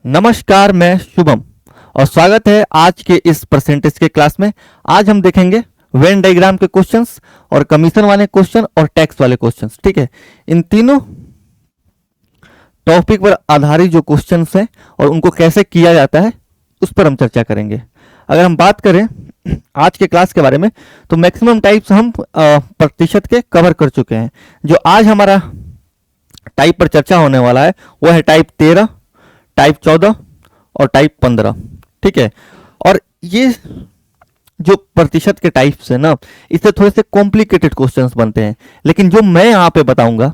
नमस्कार, मैं शुभम और स्वागत है आज के इस परसेंटेज के क्लास में। आज हम देखेंगे वेन डायग्राम के क्वेश्चंस और कमीशन वाले क्वेश्चन और टैक्स वाले क्वेश्चंस। ठीक है, इन तीनों टॉपिक पर आधारित जो क्वेश्चंस हैं और उनको कैसे किया जाता है उस पर हम चर्चा करेंगे। अगर हम बात करें आज के क्लास के बारे में तो मैक्सिमम टाइप्स हम प्रतिशत के कवर कर चुके हैं। जो आज हमारा टाइप पर चर्चा होने वाला है वो है टाइप 13, टाइप 14 और टाइप 15। ठीक है, और ये जो प्रतिशत के टाइप्स है ना, इससे थोड़े से कॉम्प्लिकेटेड क्वेश्चंस बनते हैं, लेकिन जो मैं यहाँ पे बताऊंगा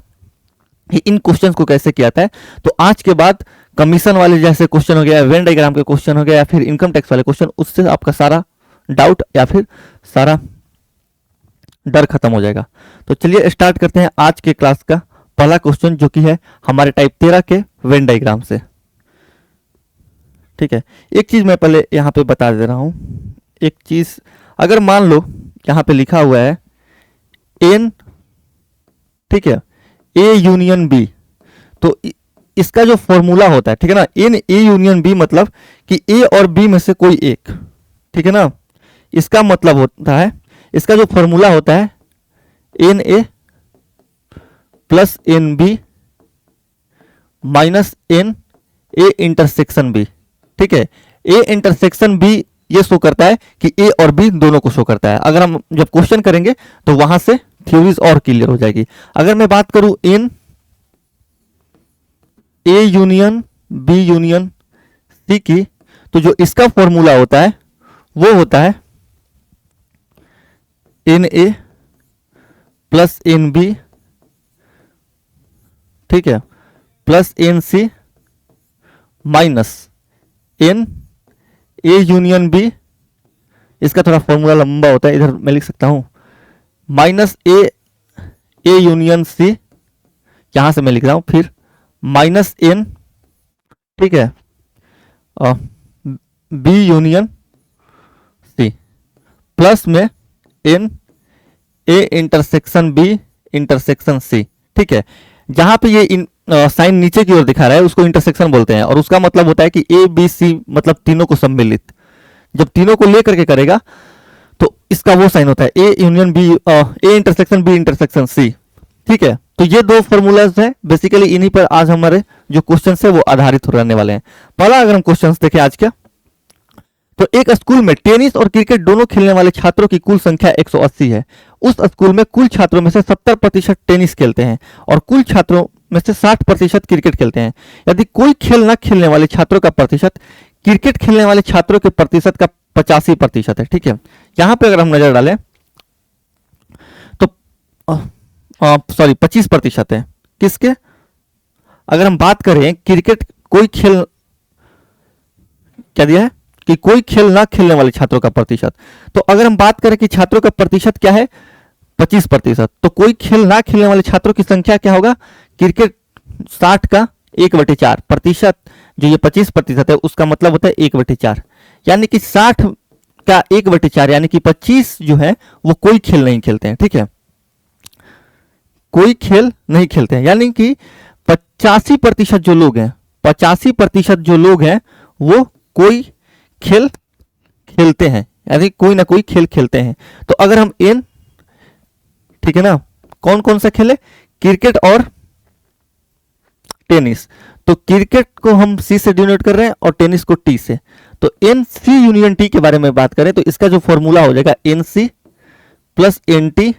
कि इन क्वेश्चंस को कैसे किया जाता है, तो आज के बाद कमीशन वाले जैसे क्वेश्चन हो गया, वेन डायग्राम के क्वेश्चन हो गया, या फिर इनकम टैक्स वाले क्वेश्चन, उससे आपका सारा डाउट या फिर सारा डर खत्म हो जाएगा। तो चलिए स्टार्ट करते हैं आज के क्लास का पहला क्वेश्चन, जो कि है हमारे टाइप 13 के वेन डायग्राम से। ठीक है, एक चीज मैं पहले यहाँ पे बता दे रहा हूं। एक चीज, अगर मान लो यहाँ पे लिखा हुआ है एन, ठीक है, ए यूनियन बी, तो इसका जो फॉर्मूला होता है, ठीक है ना, एन ए यूनियन बी मतलब कि ए और बी में से कोई एक, ठीक है ना, इसका मतलब होता है, इसका जो फॉर्मूला होता है n A plus n B minus n A intersection B. ठीक है, ए इंटरसेक्शन बी ये शो करता है कि ए और बी दोनों को शो करता है। अगर हम जब क्वेश्चन करेंगे तो वहां से थ्योरीज और क्लियर हो जाएगी। अगर मैं बात करूं n A union B union C की, तो जो इसका फॉर्मूला होता है वो होता है n A plus n B, ठीक है, plus n C minus n A union B. इसका थोड़ा फॉर्मूला लंबा होता है, इधर मैं लिख सकता हूं माइनस ए यूनियन सी, यहां से मैं लिख रहा हूं, फिर माइनस एन, ठीक है, बी यूनियन सी, प्लस में n A intersection B intersection C. ठीक है, जहां पे ये साइन नीचे की ओर दिखा रहा है उसको इंटरसेक्शन बोलते हैं, और उसका मतलब होता है कि ए बी सी मतलब तीनों को सम्मिलित, जब तीनों को लेकर के करेगा तो इसका वो साइन होता है A union B, A intersection B intersection C. ठीक है, तो ये दो फॉर्मूलाज हैं, बेसिकली इन्हीं पर आज हमारे जो क्वेश्चन है वो आधारित रहने वाले हैं। पहला अगर हम क्वेश्चन देखें आज का, तो एक स्कूल में टेनिस और क्रिकेट दोनों खेलने वाले छात्रों की कुल संख्या 180 है। उस स्कूल में कुल छात्रों में से 70% टेनिस खेलते हैं और कुल छात्रों में से 60% क्रिकेट खेलते हैं। यदि कोई खेल न खेलने वाले छात्रों का प्रतिशत क्रिकेट खेलने वाले छात्रों के प्रतिशत का 85% है। ठीक है, यहां पे अगर हम नजर डालें तो सॉरी 25% है किसके, अगर हम बात करें क्रिकेट, कोई खेल, क्या दिया है कि कोई खेल ना खेलने वाले छात्रों का प्रतिशत, तो अगर हम बात करें कि छात्रों का प्रतिशत क्या है 25%, तो कोई खेल ना खेलने वाले छात्रों की संख्या क्या होगा, क्रिकेट 60 का 1/4 प्रतिशत, जो ये 25% है उसका मतलब होता है 1/4, यानी कि 60 का 1/4 यानी कि 25 जो है वो कोई खेल नहीं खेलते हैं। ठीक है, कोई खेल नहीं खेलते हैं, यानी कि 85% जो लोग हैं, 85% जो लोग हैं वो कोई खेल खेलते हैं, यानी कोई ना कोई खेल खेलते हैं। तो अगर हम एन, ठीक है ना, कौन कौन सा खेले, क्रिकेट और टेनिस, तो क्रिकेट को हम सी से डिनोट कर रहे हैं और टेनिस को टी से, तो एन सी यूनियन टी के बारे में बात करें तो इसका जो फॉर्मूला हो जाएगा n C plus n T,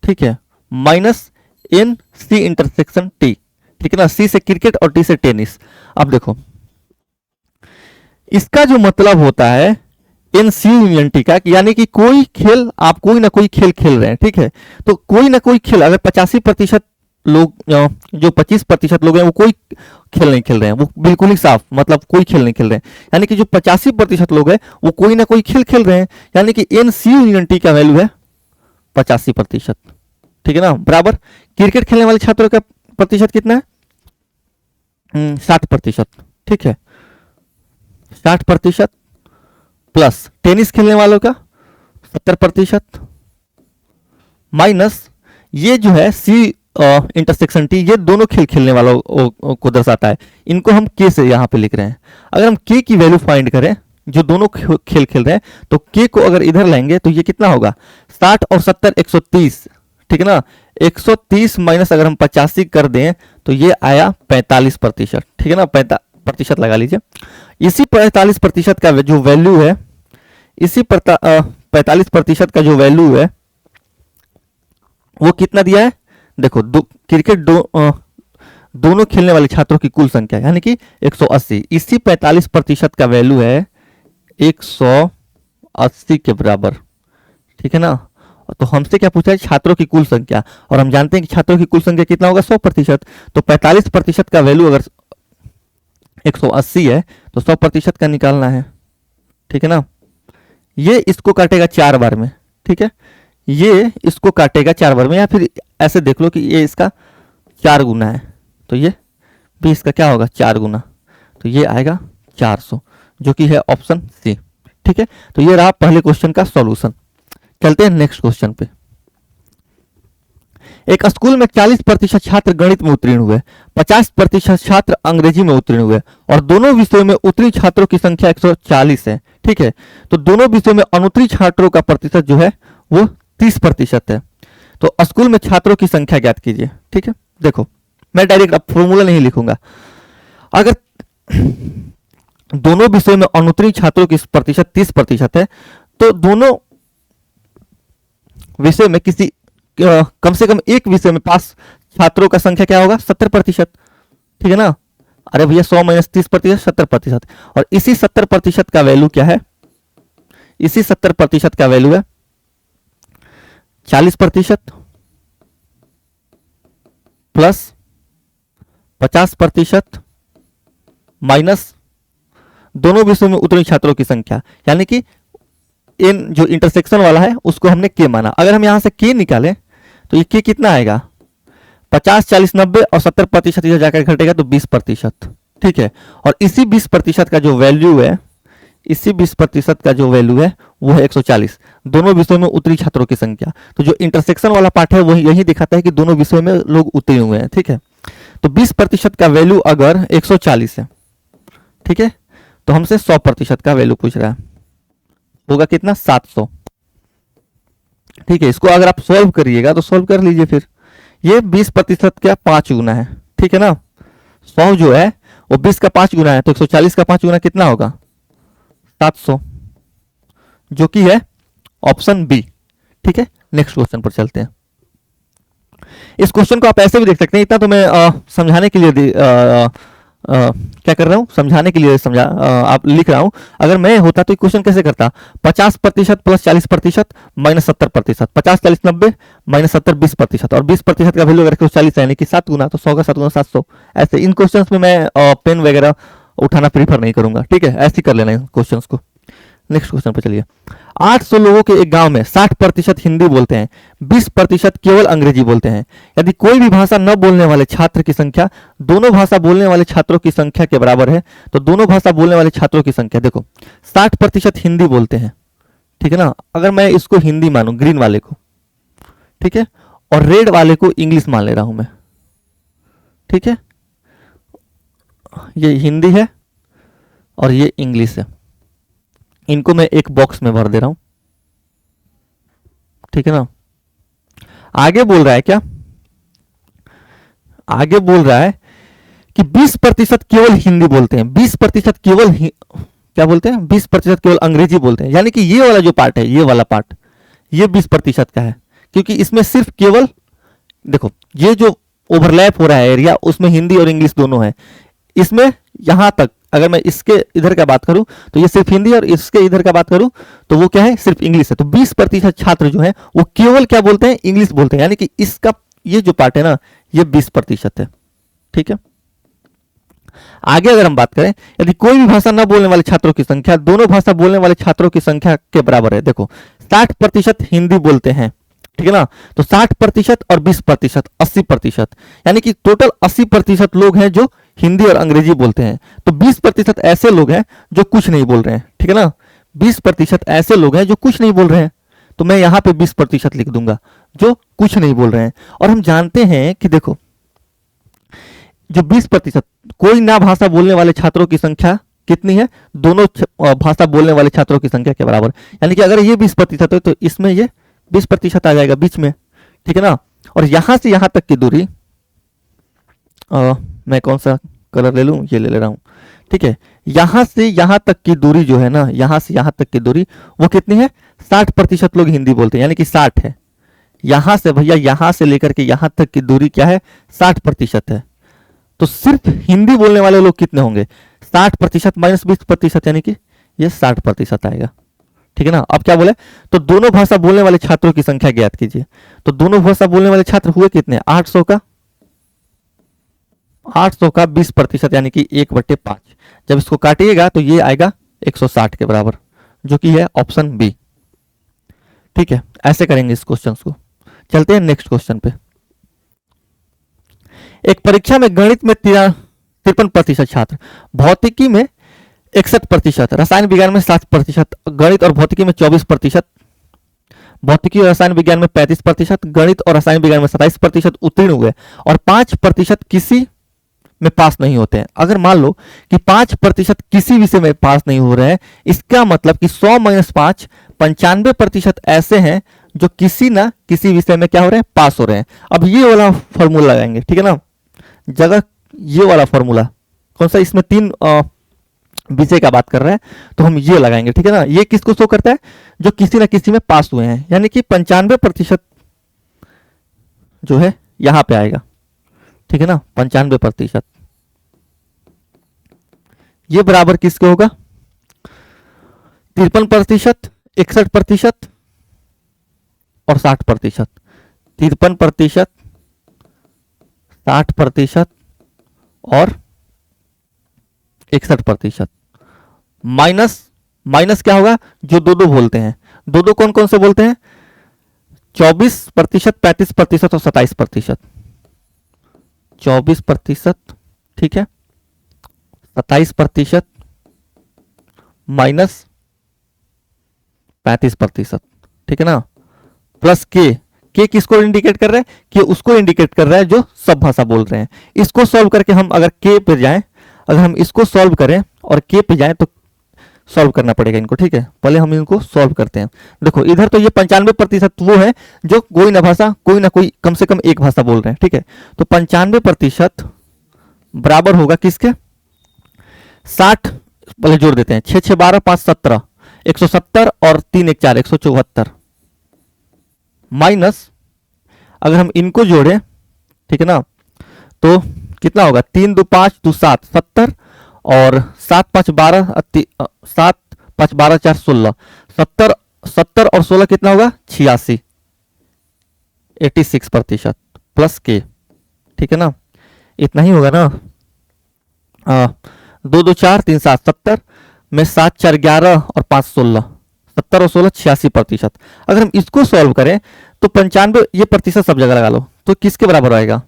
ठीक है, minus n C intersection T. ठीक है ना, सी से क्रिकेट और टी से टेनिस। अब देखो इसका जो मतलब होता है एन सी यूनियन टी का, यानी कि कोई खेल, आप कोई ना कोई खेल खेल रहे हैं। ठीक है, तो कोई ना कोई खेल, अगर 85% लोग, जो 25% लोग हैं वो कोई खेल नहीं खेल रहे हैं, वो बिल्कुल ही साफ मतलब कोई खेल नहीं खेल रहे हैं, यानी कि जो 85% लोग हैं वो कोई ना कोई खेल खेल रहे हैं, यानी कि एन सी यूनियन टी का वैल्यू है 85%। ठीक है ना, बराबर क्रिकेट खेलने वाले छात्रों का प्रतिशत कितना है 60%। ठीक है, 60% प्लस टेनिस खेलने वालों का 70% माइनस ये जो है सी इंटरसेक्शन टी, ये दोनों खेल खेलने वालों को दर्शाता है। इनको हम के से यहाँ पे लिख रहे हैं। अगर हम के की वैल्यू फाइंड करें, जो दोनों खेल खेल रहे हैं, तो के को अगर इधर लाएंगे तो ये कितना होगा, 60 और 70 130, ठीक है ना। 130 माइनस अगर हम 85 कर दें तो ये आया 45%, ठीक है ना, 45% लगा लीजिए। इसी 45% का जो वैल्यू है, इसी 45% का जो वैल्यू है वो कितना दिया है, देखो क्रिकेट दोनों खेलने वाले छात्रों की कुल संख्या यानी कि 180, इसी 45% का वैल्यू है 180 के बराबर, ठीक है ना। तो हमसे क्या पूछा है, छात्रों की कुल संख्या, और हम जानते हैं कि छात्रों की कुल संख्या कितना होगा, 100%। तो 45% का वैल्यू अगर 180 है तो 100% का निकालना है, ठीक है ना। ये इसको काटेगा 4 बार में, ठीक है, ये इसको काटेगा 4 बार में, या फिर ऐसे देख लो कि ये इसका 4 गुना है, तो ये भी इसका क्या होगा, 4 गुना, तो ये आएगा 400, जो कि है ऑप्शन सी, ठीक है। तो ये रहा पहले क्वेश्चन का सॉल्यूशन। चलते हैं नेक्स्ट क्वेश्चन पे। एक स्कूल में 40% छात्र गणित में उत्तीर्ण हुए, 50% छात्र अंग्रेजी में उत्तीर्ण हुए, और दोनों विषयों में उत्तीर्ण छात्रों की संख्या 140 है, ठीक है। तो दोनों विषयों में अनुत्तीर्ण छात्रों का प्रतिशत जो है वो 30% है। तो स्कूल में छात्रों की संख्या ज्ञात कीजिए, ठीक है। देखो मैं डायरेक्ट अब फॉर्मूला नहीं लिखूंगा। अगर दोनों विषयों में अनुत्तीर्ण छात्रों की प्रतिशत 30% है, तो दोनों विषय में किसी कम से कम एक विषय में पास छात्रों का संख्या क्या होगा, 70%, ठीक है ना। अरे भैया 100 माइनस 30%, 70%, और इसी 70% का वैल्यू क्या है, इसी 70% का वैल्यू है 40% प्लस 50% माइनस दोनों विषयों में उत्तीर्ण छात्रों की संख्या, यानी कि इन जो इंटरसेक्शन वाला है उसको हमने के माना। अगर हम यहां से के निकालें तो ये के कितना आएगा, 50 40 90 और 70% इधर जाकर घटेगा तो 20%, ठीक है। और इसी 20% का जो वैल्यू है, इसी 20% का जो वैल्यू है वो है 140, दोनों विषयों में उत्तीर्ण छात्रों की संख्या। तो जो इंटरसेक्शन वाला पार्ट है वही यही दिखाता है कि दोनों विषयों में लोग उत्तीर्ण हुए हैं, ठीक है। तो 20% का वैल्यू अगर 140 है, ठीक है, तो हमसे 100% का वैल्यू पूछ रहा है, होगा कितना, 700, ठीक है। इसको अगर आप सॉल्व करिएगा तो सॉल्व कर लीजिए, फिर ये 20% का 5 गुना है, ठीक है ना। 100 जो है वो 20 का 5 गुना है, तो 140 का 5 गुना कितना होगा, 700, जो कि है ऑप्शन बी, ठीक है। नेक्स्ट क्वेश्चन पर चलते हैं। इस क्वेश्चन को आप ऐसे भी देख सकते हैं, इतना तो मैं समझाने के लिए क्या कर रहा हूं, समझाने के लिए आप लिख रहा हूं। अगर मैं होता तो क्वेश्चन कैसे करता, 50% प्लस 40% माइनस 70%, 50 40 90 माइनस 70 20%, और 20% का वैल्यू अगर 140 है यानी कि 7 गुना, तो 100 का 7 गुना 700। ऐसे इन क्वेश्चंस में मैं पेन वगैरह उठाना प्रीफर नहीं करूंगा, ठीक है, ऐसे ही कर लेना इन क्वेश्चंस को। नेक्स्ट क्वेश्चन पर चलिए। 800 लोगों के एक गांव में 60% हिंदी बोलते हैं, 20% केवल अंग्रेजी बोलते हैं। यदि कोई भी भाषा न बोलने वाले छात्र की संख्या दोनों भाषा बोलने वाले छात्रों की संख्या के बराबर है, तो दोनों भाषा बोलने वाले छात्रों की संख्या, देखो 60% हिंदी बोलते हैं, ठीक है ना। अगर मैं इसको हिंदी मानू, ग्रीन वाले को, ठीक है, और रेड वाले को इंग्लिश मान ले रहा हूं मैं, ठीक है, ये हिंदी है और ये इंग्लिश है, इनको मैं एक बॉक्स में भर दे रहा हूं, ठीक है ना। आगे बोल रहा है क्या, आगे बोल रहा है कि 20% केवल हिंदी बोलते हैं, 20% केवल क्या बोलते हैं, 20% केवल अंग्रेजी बोलते हैं। यानी कि ये वाला जो पार्ट है, ये वाला पार्ट, ये 20% का है, क्योंकि इसमें सिर्फ केवल देखो ये जो ओवरलैप हो रहा है एरिया, उसमें हिंदी और इंग्लिश दोनों है। इसमें यहां तक अगर मैं इसके इधर का बात करूं तो ये सिर्फ हिंदी, और इसके इधर का बात करूं तो वो क्या है, सिर्फ इंग्लिश है। तो 20% छात्र जो है वो केवल क्या बोलते हैं, इंग्लिश बोलते हैं। यानी कि इसका ये जो पार्ट है ना, ये 20% है, ठीक है। आगे अगर हम बात करें, यदि कोई भी भाषा न बोलने वाले छात्रों की संख्या दोनों भाषा बोलने वाले छात्रों की संख्या के बराबर है, देखो 60% हिंदी बोलते हैं, ठीक है ना। तो 60% और 20% 80%, यानी कि टोटल 80% लोग हैं जो हिंदी और अंग्रेजी बोलते हैं। तो 20% ऐसे लोग हैं जो कुछ नहीं बोल रहे हैं, ठीक है ना। 20% ऐसे लोग हैं जो कुछ नहीं बोल रहे हैं, तो मैं यहां पे 20% लिख दूंगा, जो कुछ नहीं बोल रहे हैं। और हम जानते हैं कि देखो, जो 20%, कोई ना भाषा बोलने वाले छात्रों की संख्या कितनी है, दोनों भाषा बोलने वाले छात्रों की संख्या के बराबर। यानी कि अगर ये 20% है तो इसमें ये 20% आ जाएगा बीच में, ठीक है ना। और यहां से यहां तक की दूरी, मैं कौन सा कलर ले लूं, ये ले रहा हूं, ठीक है। यहां से यहां तक की दूरी जो है ना, यहां से यहां तक की दूरी वो कितनी है, 60% लोग हिंदी बोलते हैं, यानी कि 60 है। यहां से भैया, यहां से लेकर के यहां तक की दूरी क्या है, 60% है। तो सिर्फ हिंदी बोलने वाले लोग कितने होंगे, 60% माइनस 20%, यानी कि ये 60% आएगा, ठीक है ना। अब क्या बोले, तो दोनों भाषा बोलने वाले छात्रों की संख्या ज्ञात कीजिए। तो दोनों भाषा बोलने वाले छात्र हुए कितने, 800 का 20%, यानी कि 1/5। जब इसको काटिएगा तो ये आएगा 160 के बराबर, जो कि है ऑप्शन बी, ठीक है। ऐसे करेंगे इस क्वेश्चन को। चलते हैं नेक्स्ट क्वेश्चन पे। एक परीक्षा में गणित में 53% छात्र, भौतिकी में 61%, रसायन विज्ञान में 7%, गणित और भौतिकी में 24%, भौतिकी और रसायन विज्ञान में 35%, गणित और रसायन विज्ञान में 27% उत्तीर्ण हुए और 5% किसी में पास नहीं होते हैं। अगर मान लो कि 5% किसी विषय में पास नहीं हो रहे हैं, इसका मतलब कि 100 - 5 95% ऐसे हैं जो किसी ना किसी विषय में क्या हो रहे हैं, पास हो रहे हैं। अब ये वाला फॉर्मूला लगाएंगे, ठीक है ना। जगह ये वाला फॉर्मूला कौन सा, इसमें 3 विषय का बात कर रहे हैं, तो हम ये लगाएंगे, ठीक है ना। ये किसको शो करता है, जो किसी ना किसी में पास हुए हैं, यानी कि 95% जो है यहां पे आएगा, ठीक है ना। 95% ये बराबर किसके होगा, 53%, 61% और 60%। 53%, 60% और 61%। माइनस माइनस क्या होगा, जो दो दो बोलते हैं, दो दो कौन कौन से बोलते हैं, 24%, 35% और 27%। 24%, ठीक है, 27% माइनस 35%, ठीक है ना, प्लस के किसको इंडिकेट कर रहा है, कि उसको इंडिकेट कर रहा है जो सब भाषा बोल रहे हैं। इसको सॉल्व करके हम अगर के पे जाएं, अगर हम इसको सॉल्व करें और के पे जाएं तो सॉल्व करना पड़ेगा इनको, ठीक है। पहले हम इनको सॉल्व करते हैं। देखो इधर तो ये 95% वो है जो कोई ना भाषा, कोई ना कोई कम से कम एक भाषा बोल रहे हैं, ठीक है। तो 95% बराबर होगा किसके, 60, पहले जोड़ देते हैं, 6 6 12 5 17, 170 और 3 1 4 174, माइनस अगर हम इनको जोड़ें, ठीक है ना, तो कितना होगा, 3 2 5 2 7 70 और 7 5 12 7 5 12 4 16, 70 70 और 16 कितना होगा, 86, 86% प्लस के, ठीक है ना। इतना ही होगा ना, 2 2 4 3 7 70 में 7 4 11 और 5 16, 70 और 16 86%। अगर हम इसको सॉल्व करें तो 95, ये प्रतिशत सब जगह लगा लो, तो किसके बराबर आएगा,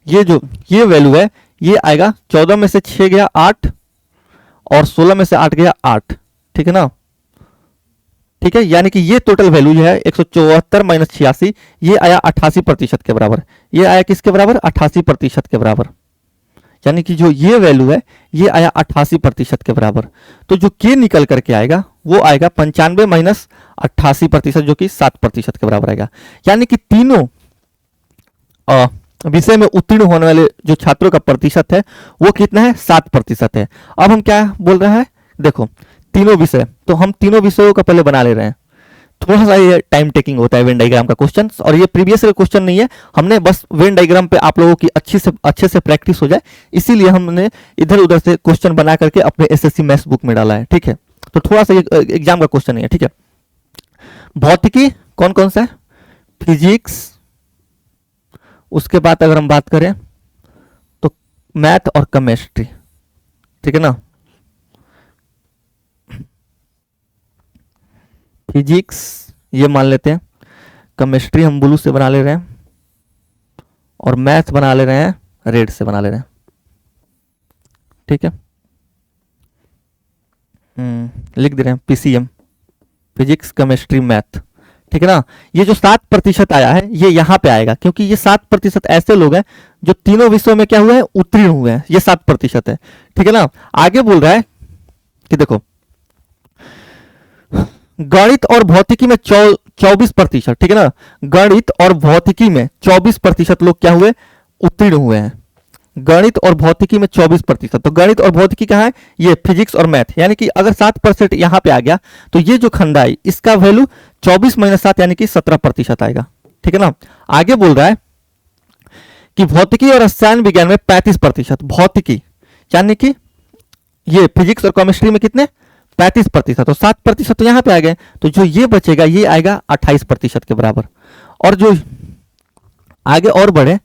ये जो ये वैल्यू है ये आएगा 14 में से 6 गया 8 और 16 में से 8 गया 8, ठीक है ना, ठीक है। यानी कि ये टोटल वैल्यू जो है 174 माइनस 86, ये आया 88% के बराबर। ये आया किसके बराबर, 88% के बराबर। यानी कि जो ये वैल्यू है ये आया 88% के बराबर। तो जो के निकल करके आएगा वो आएगा 95 माइनस 88%, जो कि 7% के बराबर आएगा। यानी कि तीनों विषय में उत्तीर्ण होने वाले जो छात्रों का प्रतिशत है वो कितना है, 7% है। अब हम क्या बोल रहे हैं, देखो तीनों विषय, तो हम तीनों विषयों का पहले बना ले रहे हैं। थोड़ा सा ये टाइम टेकिंग होता है वेन डायग्राम का क्वेश्चन, और ये प्रीवियस का क्वेश्चन नहीं है, हमने बस वेन डायग्राम पे आप लोगों की अच्छे से प्रैक्टिस हो जाए इसीलिए हमने इधर उधर से क्वेश्चन बना करके अपने एसएससी मैथ्स बुक में डाला है, ठीक है। तो थोड़ा सा एग्जाम का क्वेश्चन नहीं है, ठीक है। भौतिकी कौन कौन सा है, फिजिक्स, उसके बाद अगर हम बात करें तो मैथ और केमिस्ट्री, ठीक है ना। फिजिक्स ये मान लेते हैं, केमिस्ट्री हम ब्लू से बना ले रहे हैं और मैथ बना ले रहे हैं रेड से बना ले रहे हैं, ठीक है। लिख दे रहे हैं पीसीएम, फिजिक्स केमिस्ट्री मैथ, ठीक है ना। ये जो 7% आया है ये यहाँ पे आएगा, क्योंकि ये 7% ऐसे लोग हैं जो तीनों विषयों में क्या हुए हैं, उत्तीर्ण हुए हैं, ये 7% है। ठीक है ना। आगे बोल रहा है कि देखो गणित और भौतिकी में 24%, ठीक है ना। गणित और भौतिकी में 24% लोग क्या हुए, उत्तीर्ण हुए हैं। गणित और भौतिकी में 24%। तो गणित और भौतिकी कहाँ है, ये फिजिक्स और मैथ, यानी कि अगर 7% यहां पे आ गया तो ये जो खंडा है इसका वैल्यू 24 - 7 यानी कि 17% आएगा। ठीक है ना। आगे बोल रहा है कि भौतिकी और रसायन विज्ञान में 35%। भौतिकी यानी कि ये फिजिक्स और केमिस्ट्री में कितने, 35%। तो 7% तो यहां पे आ गए, तो जो ये बचेगा ये आएगा 28% के बराबर। और जो आगे और बढ़े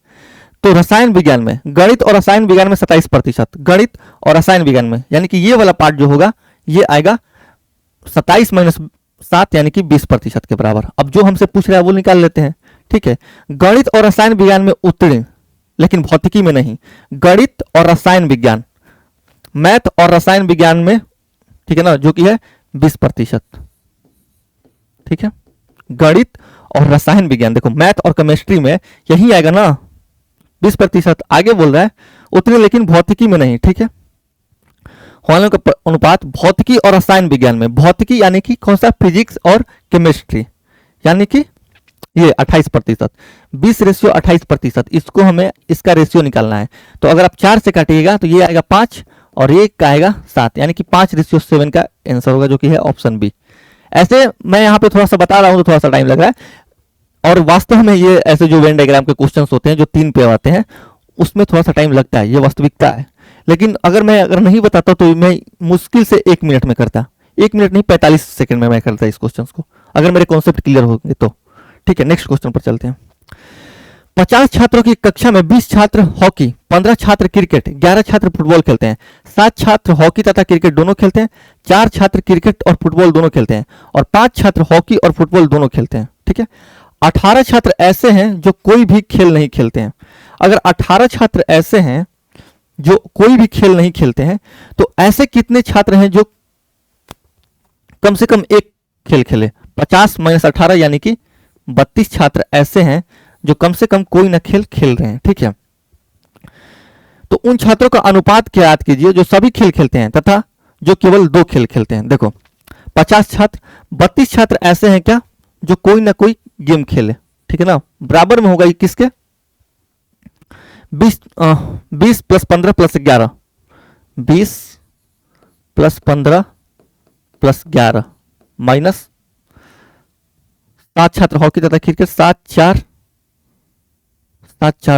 तो रसायन विज्ञान में, गणित और रसायन विज्ञान में 27%। गणित और रसायन विज्ञान में यानी कि ये वाला पार्ट जो होगा ये आएगा 27 - 7 यानी कि 20% के बराबर। अब जो हमसे पूछ रहा है वो निकाल लेते हैं। ठीक है। गणित और रसायन विज्ञान में उत्तीर्ण लेकिन भौतिकी में नहीं। गणित और रसायन विज्ञान, मैथ और रसायन विज्ञान में, ठीक है ना, जो कि है 20%। ठीक है। गणित और रसायन विज्ञान, देखो मैथ और केमिस्ट्री में यही आएगा ना 20%। आगे बोल रहा है उतने लेकिन भौतिकी में नहीं। ठीक है। होने का अनुपात भौतिकी और रसायन विज्ञान में, भौतिकी यानी कि कौन सा, फिजिक्स और केमिस्ट्री, यानी कि ये 28%, 20:28%। इसको हमें इसका रेशियो निकालना है। तो अगर आप 4 से काटिएगा तो ये आएगा 5 और ये का आएगा 7, यानी कि 5:7 का आंसर होगा, जो कि है ऑप्शन बी। ऐसे मैं यहाँ पे थोड़ा सा बता रहा हूँ तो थोड़ा सा टाइम लग रहा है, और वास्तव में ये ऐसे जो वेन डायग्राम के क्वेश्चंस होते हैं जो 3 पे आते हैं उसमें थोड़ा सा टाइम लगता है, ये वास्तविकता है। लेकिन अगर नहीं बताता तो मैं मुश्किल से 1 मिनट में करता, 1 मिनट नहीं 45 सेकंड में मैं करता इस क्वेश्चन को, अगर मेरे कॉन्सेप्ट क्लियर होंगे तो। ठीक है। नेक्स्ट क्वेश्चन पर चलते हैं। 50 छात्रों की कक्षा में 20 छात्र हॉकी, 15 छात्र क्रिकेट, 11 छात्र फुटबॉल खेलते हैं, 7 छात्र हॉकी तथा क्रिकेट दोनों खेलते हैं, 4 छात्र क्रिकेट और फुटबॉल दोनों खेलते हैं और 5 छात्र हॉकी और फुटबॉल दोनों खेलते हैं। ठीक है। 18 छात्र ऐसे हैं जो कोई भी खेल नहीं खेलते हैं। अगर 18 छात्र ऐसे हैं जो कोई भी खेल नहीं खेलते हैं तो ऐसे कितने छात्र हैं जो कम से कम एक खेल खेले। 50 - 18 यानी कि 32 छात्र ऐसे हैं जो कम से कम कोई ना खेल खेल रहे हैं। ठीक है। तो उन छात्रों का अनुपात क्या याद कीजिए जो सभी खेल खेलते हैं तथा जो केवल 2 खेल खेलते हैं। देखो 50 छात्र, 32 छात्र ऐसे हैं क्या जो कोई ना कोई गेम खेले। ठीक है ना। बराबर में होगा ये किसके, 20 + 15 + 11, 20 + 15 + 11 माइनस 7 छात्र हॉकी तथा क्रिकेट, 7 4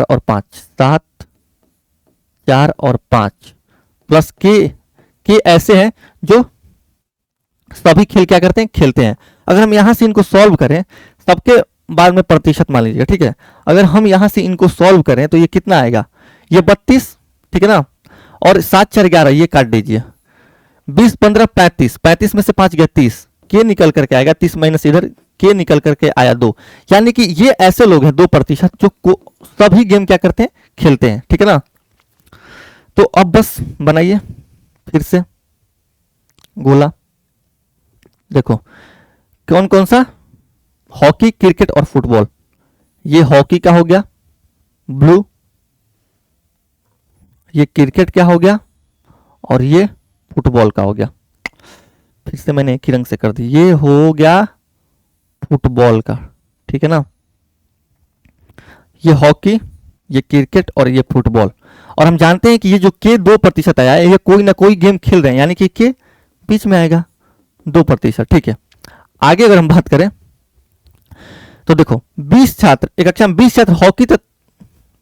और 5, 7 4 और 5 प्लस के ऐसे हैं जो सभी खेल क्या करते हैं, खेलते हैं। अगर हम यहां से इनको सॉल्व करें, सबके बाद में प्रतिशत मान लीजिएगा। ठीक है। अगर हम यहां से इनको सॉल्व करें तो ये कितना आएगा, ये 32, ठीक है ना, और 7 4 11 ये काट दीजिए, 20 15 35, 35 में से 5 गया 30, के निकल करके आएगा 30 माइनस इधर के निकल करके आया 2, यानी कि ये ऐसे लोग हैं 2% जो सभी गेम क्या करते हैं, खेलते हैं। ठीक है ना। तो अब बस बनाइए फिर से गोला। देखो कौन कौन सा, हॉकी क्रिकेट और फुटबॉल। ये हॉकी का हो गया ब्लू, ये क्रिकेट क्या हो गया और ये फुटबॉल का हो गया। फिर से मैंने एक ही रंग से कर दी, ये हो गया फुटबॉल का। ठीक है ना। ये हॉकी, ये क्रिकेट और ये फुटबॉल। और हम जानते हैं कि ये जो के 2% आया है ये कोई ना कोई गेम खेल रहे हैं, यानी कि के बीच में आएगा 2%। ठीक है। आगे अगर हम बात करें तो देखो 20 छात्र, एक कक्षा में 20 छात्र हॉकी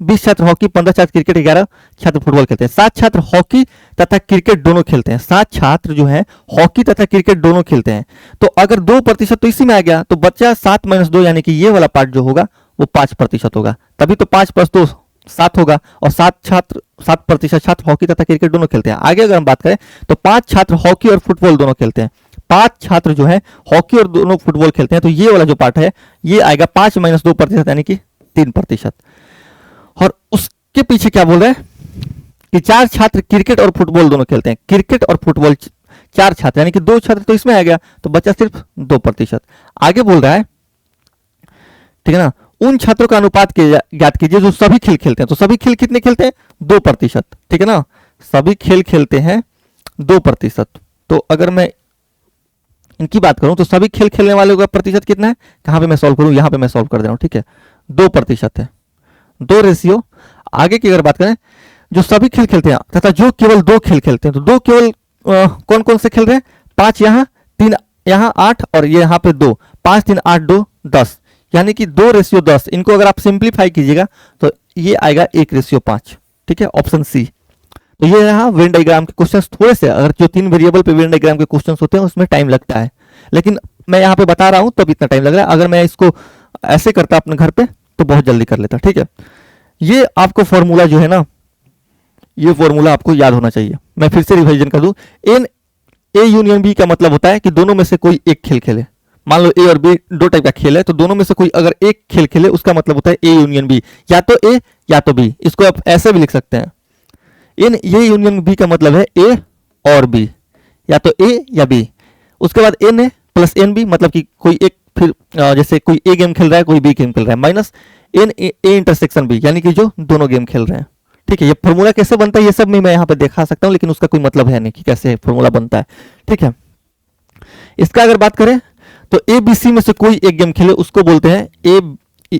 20 छात्र हॉकी, 15 छात्र क्रिकेट, 11 छात्र फुटबॉल खेलते हैं, 7 छात्र हॉकी तथा क्रिकेट दोनों खेलते हैं। 7 छात्र जो है हॉकी तथा क्रिकेट दोनों खेलते हैं। तो अगर 2% तो इसी में आ गया, तो बच्चा 7 - 2 यानी कि ये वाला पार्ट जो होगा वो 5% होगा, तभी तो 5 + 2 7 होगा। और 7% छात्र हॉकी तथा क्रिकेट दोनों खेलते हैं। आगे अगर हम बात करें तो 5 छात्र हॉकी और फुटबॉल दोनों खेलते हैं, 5 छात्र जो है हॉकी और दोनों फुटबॉल खेलते हैं। तो ये वाला जो पार्ट है ये आएगा 5 - 2% यानी कि 3%। और उसके पीछे क्या बोल रहे हैं कि 4 छात्र क्रिकेट और फुटबॉल दोनों खेलते हैं। क्रिकेट और फुटबॉल 4 छात्र यानी कि 2 छात्र तो इसमें आ गया, तो बचा सिर्फ 2%। आगे बोल रहा है ठीक है ना, उन छात्रों का अनुपात ज्ञात कीजिए जो सभी खेल खेलते हैं। तो सभी खेल कितने खेलते हैं? 2%, ठीक है ना, सभी खेल खेलते हैं 2%। तो अगर मैं इनकी बात करूं तो सभी खेल खेलने वालों का प्रतिशत कितना है? कहां पे मैं सॉल्व करूं? यहां पे मैं सॉल्व कर दे रहा हूं, ठीक है, 2% है, 2 रेशियो। आगे की अगर बात करें, जो सभी खेल खेलते हैं तथा जो केवल 2 खेल खेलते हैं, तो 2 केवल कौन कौन से खेल रहे हैं? 5 यहाँ, 3 यहाँ, 8 और ये यहाँ पे 2, 5 3 8 2 10, यानी कि 2:10। इनको अगर आप सिंप्लीफाई कीजिएगा तो ये आएगा 1:5, ठीक है, ऑप्शन सी। तो ये रहा वेन डायग्राम के क्वेश्चंस। थोड़े से अगर जो 3 वेरिएबल पे वेन डायग्राम के क्वेश्चंस होते हैं उसमें टाइम लगता है, लेकिन मैं यहाँ पे बता रहा हूँ तब इतना टाइम लग रहा है। अगर मैं इसको ऐसे करता अपने घर पे तो बहुत जल्दी कर लेता, ठीक है। ये आपको फॉर्मूला जो है ना, ये फॉर्मूला आपको याद होना चाहिए। मैं फिर से रिवाइजन कर दूं, एन ए यूनियन बी का मतलब होता है कि दोनों में से कोई एक खेल खेले। मान लो ए और बी 2 टाइप का खेल है, तो दोनों में से कोई अगर एक खेल खेले उसका मतलब होता है ए यूनियन बी, या तो ए या तो बी। इसको आप ऐसे भी लिख सकते हैं, इन ए यूनियन बी का मतलब है ए और बी, या तो ए या बी। उसके बाद n A plus n B, मतलब कि कोई एक, फिर जैसे कोई ए गेम खेल रहा है कोई बी गेम खेल रहा है, minus n A intersection B, यानी कि जो दोनों गेम खेल रहे हैं, ठीक है। ये फॉर्मूला कैसे बनता है ये सब मैं यहाँ पे दिखा सकता हूँ, लेकिन उसका कोई मतलब है नहीं कि कैसे फॉर्मूला बनता है, ठीक है। इसका अगर बात करें तो ए बी सी में से कोई एक गेम खेले उसको बोलते हैं A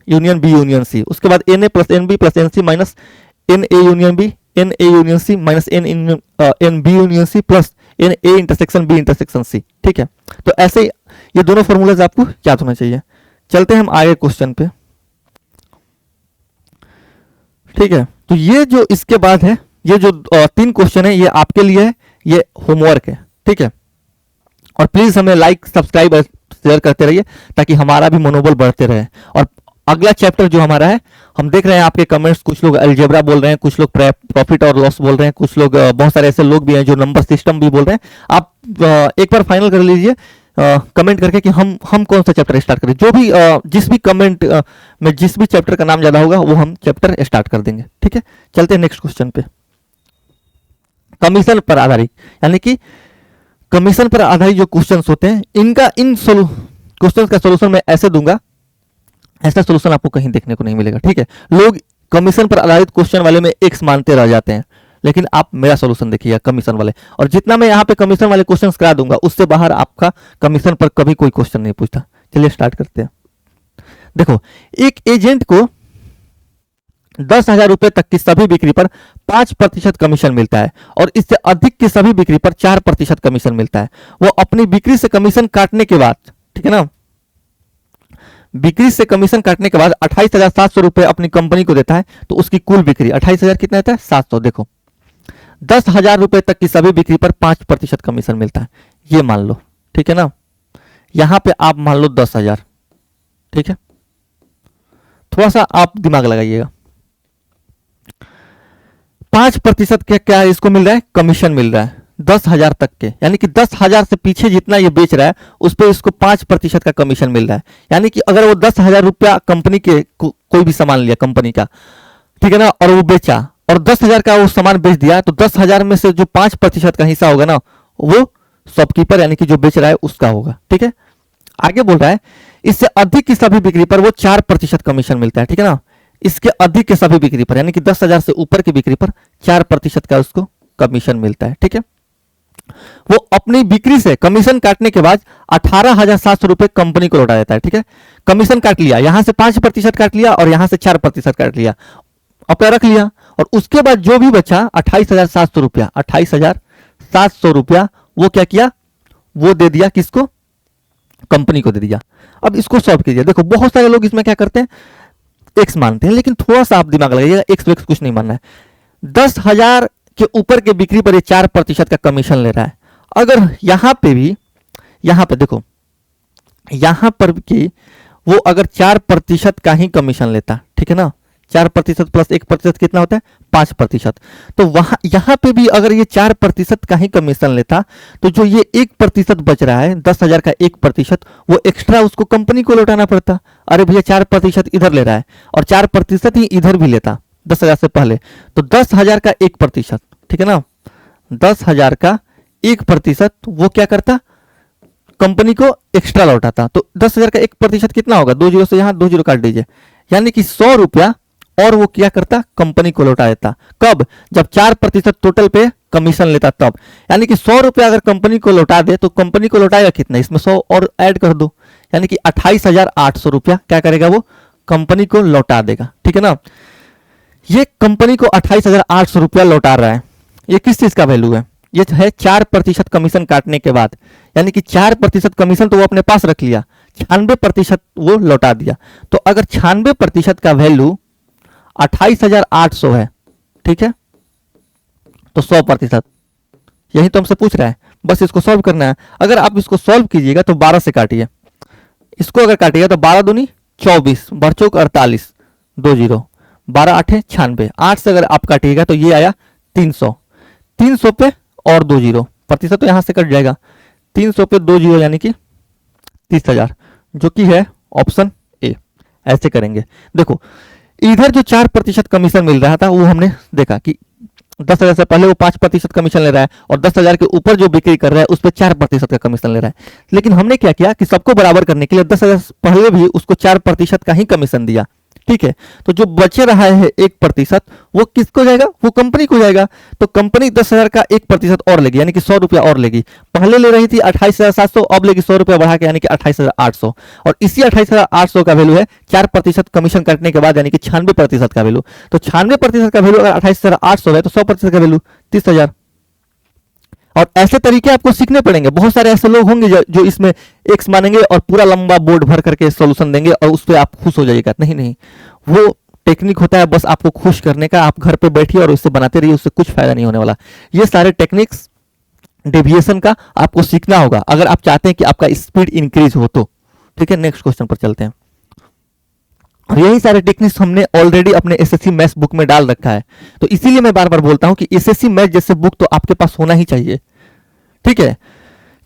union B union C. उसके बाद n A plus n B plus n C minus n A union B, n A union C minus n B union C plus n A intersection B intersection C, ठीक है। तो ऐसे ये दोनों formulas आपको याद होना चाहिए। चलते हैं हम आगे क्वेश्चन पे, ठीक है। तो ये जो इसके बाद है, ये जो 3 क्वेश्चन है ये आपके लिए है, ये होमवर्क है, ठीक है। और प्लीज हमें लाइक सब्सक्राइब और शेयर करते रहिए ताकि हमारा भी मनोबल बढ़ते रहे। और अगला चैप्टर जो हमारा है, हम देख रहे हैं आपके कमेंट्स, कुछ लोग अलजेब्रा बोल रहे हैं, कुछ लोग प्रॉफिट और लॉस बोल रहे हैं, कुछ लोग बहुत सारे ऐसे लोग भी हैं जो नंबर सिस्टम भी बोल रहे हैं। आप एक बार फाइनल कर लीजिए कमेंट करके कि हम कौन सा चैप्टर स्टार्ट करें। जो भी जिस भी कमेंट में जिस भी चैप्टर का नाम ज्यादा होगा वो हम चैप्टर स्टार्ट कर देंगे, ठीक है। चलते हैं नेक्स्ट क्वेश्चन पे। कमीशन पर आधारित, यानी कि कमीशन पर आधारित जो क्वेश्चंस होते हैं, इनका इन क्वेश्चंस का सॉल्यूशन मैं ऐसे दूंगा, ऐसा सॉल्यूशन आपको कहीं देखने को नहीं मिलेगा, ठीक है। लोग कमीशन पर आधारित क्वेश्चन वाले में एक्स मानते रह जाते हैं, लेकिन आप मेरा सॉल्यूशन देखिएगा कमीशन वाले, और जितना मैं यहाँ पे कमीशन वाले क्वेश्चंस करा दूंगा उससे बाहर आपका कमीशन पर कभी कोई क्वेश्चन नहीं पूछता। चलिए स्टार्ट करते हैं। देखो, एक एजेंट को 10,000 रुपए तक की सभी बिक्री पर 5% कमीशन मिलता है और इससे अधिक की सभी बिक्री पर 4% कमीशन मिलता है। वो अपनी बिक्री से कमीशन काटने के बाद, ठीक है ना, बिक्री से कमीशन काटने के बाद 28,700 रुपए अपनी कंपनी को देता है। तो उसकी कुल बिक्री 28,000 कितना आता है? 700। देखो, 10,000 रुपए तक की सभी बिक्री पर 5% कमीशन मिलता है, ये मान लो, ठीक है ना। यहां पे आप मान लो 10,000, ठीक है। थोड़ा सा आप दिमाग लगाइएगा। 5% क्या इसको मिल रहा है? कमीशन मिल रहा है 10,000 तक के, यानी कि 10,000 से पीछे जितना ये बेच रहा है उस पर इसको 5% का कमीशन मिल रहा है। यानी कि अगर वो 10,000 रुपया कंपनी के कोई भी सामान लिया कंपनी का, ठीक है ना, और वो बेचा और 10,000 का वो सामान बेच दिया, तो 10,000 में से जो 5% का हिस्सा होगा ना, वो शॉपकीपर यानी कि जो बेच रहा है उसका होगा, ठीक है। आगे बोल रहा है इससे अधिक की सभी बिक्री पर वो 4% कमीशन मिलता है, ठीक है ना। इसके अधिक के सभी बिक्री पर, यानी कि 10,000 से ऊपर की बिक्री पर 4% का उसको कमीशन मिलता है, ठीक है। वो अपनी बिक्री से कमीशन काटने के बाद 18,700 रुपए कंपनी को लौटा देता है, ठीक है। कमीशन काट लिया, यहां से 5% काट लिया और यहां से 4% काट लिया, अपना रख लिया, और उसके बाद जो भी बचा 28,700 रुपया, 28,700 रुपया वो क्या किया? वो दे दिया किसको? कंपनी को दे दिया। अब इसको सॉल्व कीजिए। देखो, बहुत सारे लोग इसमें क्या करते हैं? एक्स मानते हैं, लेकिन थोड़ा सा आप दिमाग लगाइएगा, एक्स वेक्स कुछ नहीं मानना है। 10,000 के ऊपर के बिक्री पर ये 4% का कमीशन ले रहा है। अगर यहां पे भी, यहां पे देखो, यहां पर भी वो अगर 4% का ही कमीशन लेता, ठीक है ना, 4% प्लस 1% कितना होता है? 5%। तो वहां यहां पे भी अगर ये 4% का ही कमीशन लेता, तो जो ये 1% बच रहा है, 10,000 का 1%, वो एक्स्ट्रा उसको कंपनी को लौटाना पड़ता। अरे भैया 4% इधर ले रहा है और 4% ही इधर भी लेता 10,000 से पहले, तो 10,000 का 1%, ठीक है ना, 10,000 का 1% वो क्या करता? कंपनी को एक्स्ट्रा लौटाता। तो 10,000 का 1% कितना होगा, 2 जीरो से यहाँ 2 जीरो काट दीजिए, यानी कि 100 रुपया और वो क्या करता, कंपनी को लौटा देता। कब, जब 4% टोटल पे कमीशन लेता तब। यानी कि 100 रुपया अगर कंपनी को लौटा दे तो कंपनी को लौटाएगा कितना, इसमें 100 और ऐड कर दो, यानी कि 28,800 रुपया क्या करेगा, वो कंपनी को लौटा देगा। ठीक है ना, ये कंपनी को 28,800 रुपया लौटा रहा है। ये किस चीज का वैल्यू है, ये है 4% कमीशन काटने के बाद, यानी कि 4% कमीशन तो वो अपने पास रख लिया, 96% वो लौटा दिया। तो अगर 96% का वैल्यू 28,800 है, ठीक है, तो 100%, यही तो हमसे पूछ रहा है, बस इसको सॉल्व करना है। अगर आप इसको सॉल्व कीजिएगा तो 12 से काटिए, इसको अगर काटिएगा तो 12 दूनी 24, बरचौक 48, 2 जीरो, 12 8 96, 8 से अगर आप काटिएगा तो ये आया 300, 300 पे और 2 जीरो, प्रतिशत तो यहां से कट जाएगा, 300 पे 2 जीरो यानी कि 30,000, जो कि है ऑप्शन ए। ऐसे करेंगे। देखो इधर जो 4% कमीशन मिल रहा था वो हमने देखा कि 10,000 से पहले वो 5% कमीशन ले रहा है और 10,000 के ऊपर जो बिक्री कर रहा है उस पर 4% का कमीशन ले रहा है। लेकिन हमने क्या किया कि सबको बराबर करने के लिए 10,000 से पहले भी उसको 4% का ही कमीशन दिया। ठीक है, तो जो बचे रहा है 1% वो किसको जाएगा, वो कंपनी को जाएगा। तो कंपनी 10,000 का 1% और लेगी, यानी कि 100 रुपया और लेगी। पहले ले रही थी 28,700, अब लेगी 100 रुपया बढ़ा के, यानी कि 28,800। और इसी 28,800 का वैल्यू है 4% कमीशन काटने के बाद, यानी कि 96% का वैल्यू। तो 96% का वैल्यू अगर 28,800 है तो 100% का वैल्यू 30,000। और ऐसे तरीके आपको सीखने पड़ेंगे। बहुत सारे ऐसे लोग होंगे जो इसमें एक्स मानेंगे और पूरा लंबा बोर्ड भर करके सॉल्यूशन देंगे और उस पर आप खुश हो जाइएगा। नहीं नहीं, वो टेक्निक होता है बस आपको खुश करने का। आप घर पे बैठिए और उससे बनाते रहिए, उससे कुछ फायदा नहीं होने वाला। ये सारे टेक्निक्स डेविएशन का आपको सीखना होगा अगर आप चाहते हैं कि आपका स्पीड इंक्रीज हो तो। ठीक है, नेक्स्ट क्वेश्चन पर चलते हैं। और यही सारे टेक्निक्स हमने ऑलरेडी अपने एसएससी मैथ्स बुक में डाल रखा है। तो इसीलिए मैं बार बार बोलता हूं कि एसएससी मैथ्स जैसे बुक तो आपके पास होना ही चाहिए। ठीक है,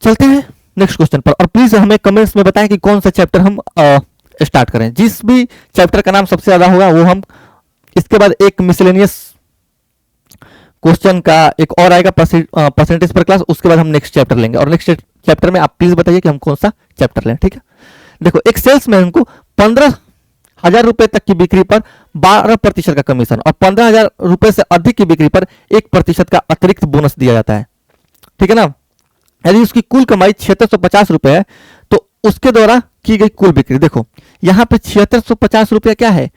चलते हैं नेक्स्ट क्वेश्चन पर। और प्लीज हमें कमेंट्स में बताएं कि कौन सा चैप्टर हम स्टार्ट करें। जिस भी चैप्टर का नाम सबसे ज्यादा होगा वो हम, इसके बाद एक मिसलेनियस क्वेश्चन का एक और आएगा परसेंटेज पर क्लास, उसके बाद हम नेक्स्ट चैप्टर लेंगे। और नेक्स्ट चैप्टर में आप प्लीज बताइए कि हम कौन सा चैप्टर लें। ठीक है, देखो एक सेल्समैन को 15,000 रुपए तक की बिक्री पर 12% का कमीशन और 15,000 रुपए से अधिक की बिक्री पर 1% का अतिरिक्त बोनस दिया जाता है। ठीक है ना, यदि उसकी कुल कमाई 7650 रुपए है तो उसके द्वारा की गई कुल बिक्री, देखो यहां पे 7650 रुपया क्या है,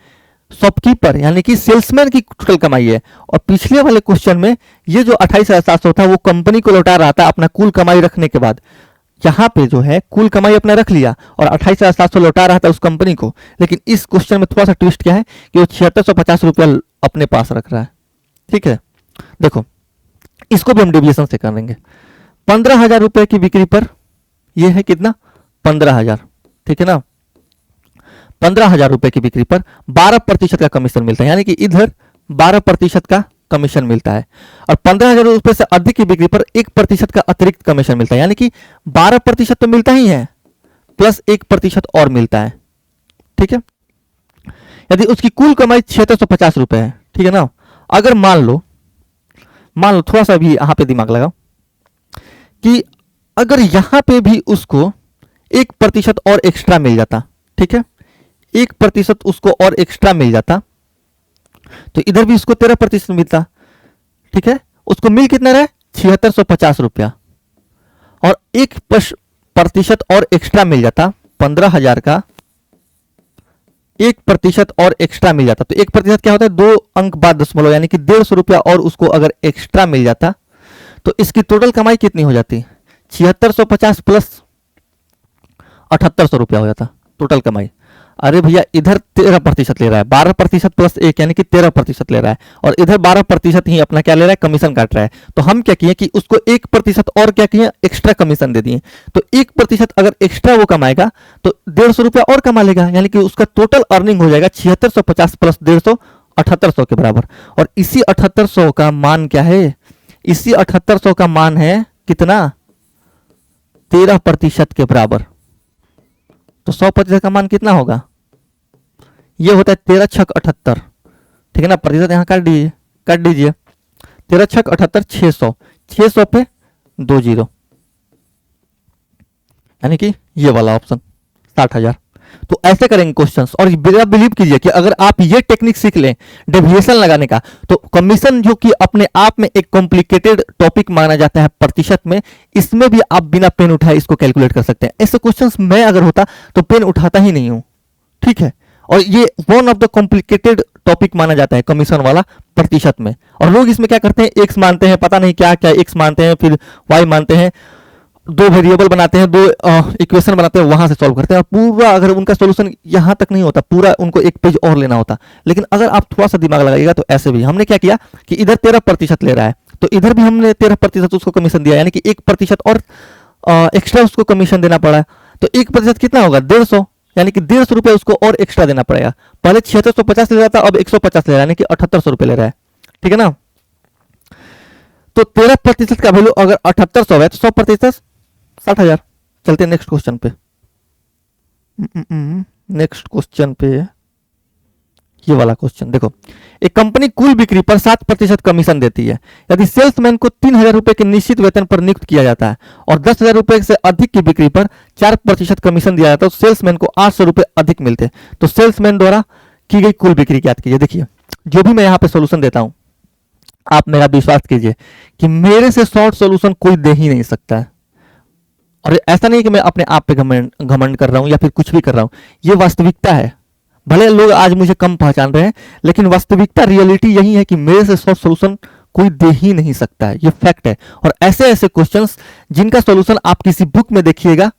शॉपकीपर यानी कि सेल्समैन की टोटल कमाई है। और पिछले वाले क्वेश्चन में ये जो 28,700 था वो कंपनी को लौटा रहा था अपना कुल कमाई रखने के बाद। यहां पे जो है कुल कमाई अपना रख लिया और 28,700 लौटा रहा था उस कंपनी को। लेकिन इस क्वेश्चन में थोड़ा सा ट्विस्ट क्या है कि वो 7650 रुपया अपने पास रख रहा है। ठीक है, देखो इसको भी हम डेविएशन से करेंगे। 15,000 रुपए की बिक्री पर यह है कितना, 15,000। ठीक है ना, 15,000 रुपए की बिक्री पर 12% का कमीशन मिलता है, यानी कि इधर 12% का कमीशन मिलता है। और 15,000 रुपए से अधिक की बिक्री पर 1% का अतिरिक्त कमीशन मिलता है, यानी कि 12% तो मिलता ही है प्लस 1% और मिलता है। ठीक है, यदि उसकी कुल कमाई 7650 रुपए है, ठीक है ना, अगर मान लो थोड़ा सा भी यहां पे दिमाग लगाओ कि अगर यहां पे भी उसको 1% और एक्स्ट्रा मिल जाता, ठीक है, 1% उसको और एक्स्ट्रा मिल जाता तो इधर भी उसको 13% मिलता। ठीक है, उसको मिल कितना रहा है, 7650 रुपया, और 1% और एक्स्ट्रा मिल जाता, 15,000 का 1% और एक्स्ट्रा मिल जाता। तो 1% क्या होता है, 2 अंक बाद दशमलव, यानी कि 150 रुपया और उसको अगर एक्स्ट्रा मिल जाता तो इसकी टोटल कमाई कितनी हो जाती, 7650 प्लस 7800 रुपया हो जाता टोटल कमाई। अरे भैया इधर 13% ले रहा है, 12% प्लस 1 यानी कि 13% ले रहा है, और इधर 12% ही अपना क्या ले रहा है, कमीशन काट रहा है। तो हम क्या किए कि उसको 1% और क्या किए, एक्स्ट्रा कमीशन दे दिए। तो 1% अगर एक्स्ट्रा वो कमाएगा तो 150 रुपया और कमा लेगा, यानी कि उसका टोटल अर्निंग हो जाएगा 7650 प्लस 150, 7800 के बराबर। और इसी 7800 का मान क्या है, इसी 7800 का मान है कितना, 13% के बराबर। तो 100% का मान कितना होगा, ये होता है 13 छक 78। ठीक है ना, प्रतिशत यहां काट दीजिए 13 छक 78, 600, 600 पे 2 जीरो, यानी कि ये वाला ऑप्शन 60,000। तो ऐसे करेंगे क्वेश्चंस। और मेरा बिलीव कीजिए कि अगर आप ये टेक्निक सीख लें डेविएशन लगाने का, तो कमीशन जो कि अपने आप में एक कॉम्प्लिकेटेड टॉपिक माना जाता है प्रतिशत में, इसमें भी आप बिना पेन उठाए इसको कैलकुलेट कर सकते हैं। ऐसे क्वेश्चंस मैं अगर होता तो पेन उठाता ही नहीं हूं, ठीक है। और ये one of the complicated topic माना जाता है कमीशन वाला प्रतिशत में। और लोग इसमें क्या करते हैं, एक्स मानते हैं, पता नहीं क्या क्या एक्स मानते हैं, फिर वाई मानते हैं, दो वेरिएबल बनाते हैं, दो इक्वेशन बनाते हैं, वहां से सॉल्व करते हैं। और पूरा अगर उनका सॉल्यूशन यहां तक नहीं होता, पूरा उनको एक पेज और लेना होता। लेकिन अगर आप थोड़ा सा दिमाग लगाइएगा तो ऐसे भी हमने क्या किया कि इधर 13% ले रहा है, तो इधर भी हमने 13% उसको कमीशन दिया, यानी कि 1% और एक्स्ट्रा उसको कमीशन देना पड़ा। तो 1% कितना होगा, 150, यानी कि 150 रुपये उसको और एक्स्ट्रा देना पड़ेगा। पहले 7650 ले रहा था, अब 150 ले रहा है, यानी कि 7800 रुपये ले रहा है, ठीक है ना। तो 13% का वैल्यू अगर 7800 है तो 100% 60,000। चलते हैं नेक्स्ट क्वेश्चन पे। नेक्स्ट क्वेश्चन पे ये वाला क्वेश्चन देखो, एक कंपनी कुल बिक्री पर 7% कमीशन देती है। यदि सेल्समैन को 3,000 रुपए के निश्चित वेतन पर नियुक्त किया जाता है और 10,000 रुपए से अधिक की बिक्री पर 4% कमीशन दिया जाता है, तो सेल्समैन को 800 रुपए अधिक मिलते हैं। तो सेल्समैन द्वारा की गई कुल बिक्री ज्ञात कीजिए। देखिए, जो भी मैं यहाँ पे सोल्यूशन देता हूं, आप मेरा विश्वास कीजिए कि मेरे से शॉर्ट सोल्यूशन कोई दे ही नहीं सकता है। और ऐसा नहीं कि मैं अपने आप पे घमंड कर रहा हूं या फिर कुछ भी कर रहा हूं, ये वास्तविकता है। भले लोग आज मुझे कम पहचान रहे हैं, लेकिन वास्तविकता रियलिटी यही है कि मेरे से शॉर्ट सोल्यूशन कोई दे ही नहीं सकता है, ये फैक्ट है। और ऐसे ऐसे क्वेश्चंस जिनका सॉल्यूशन आप किसी बुक में देखिएगा,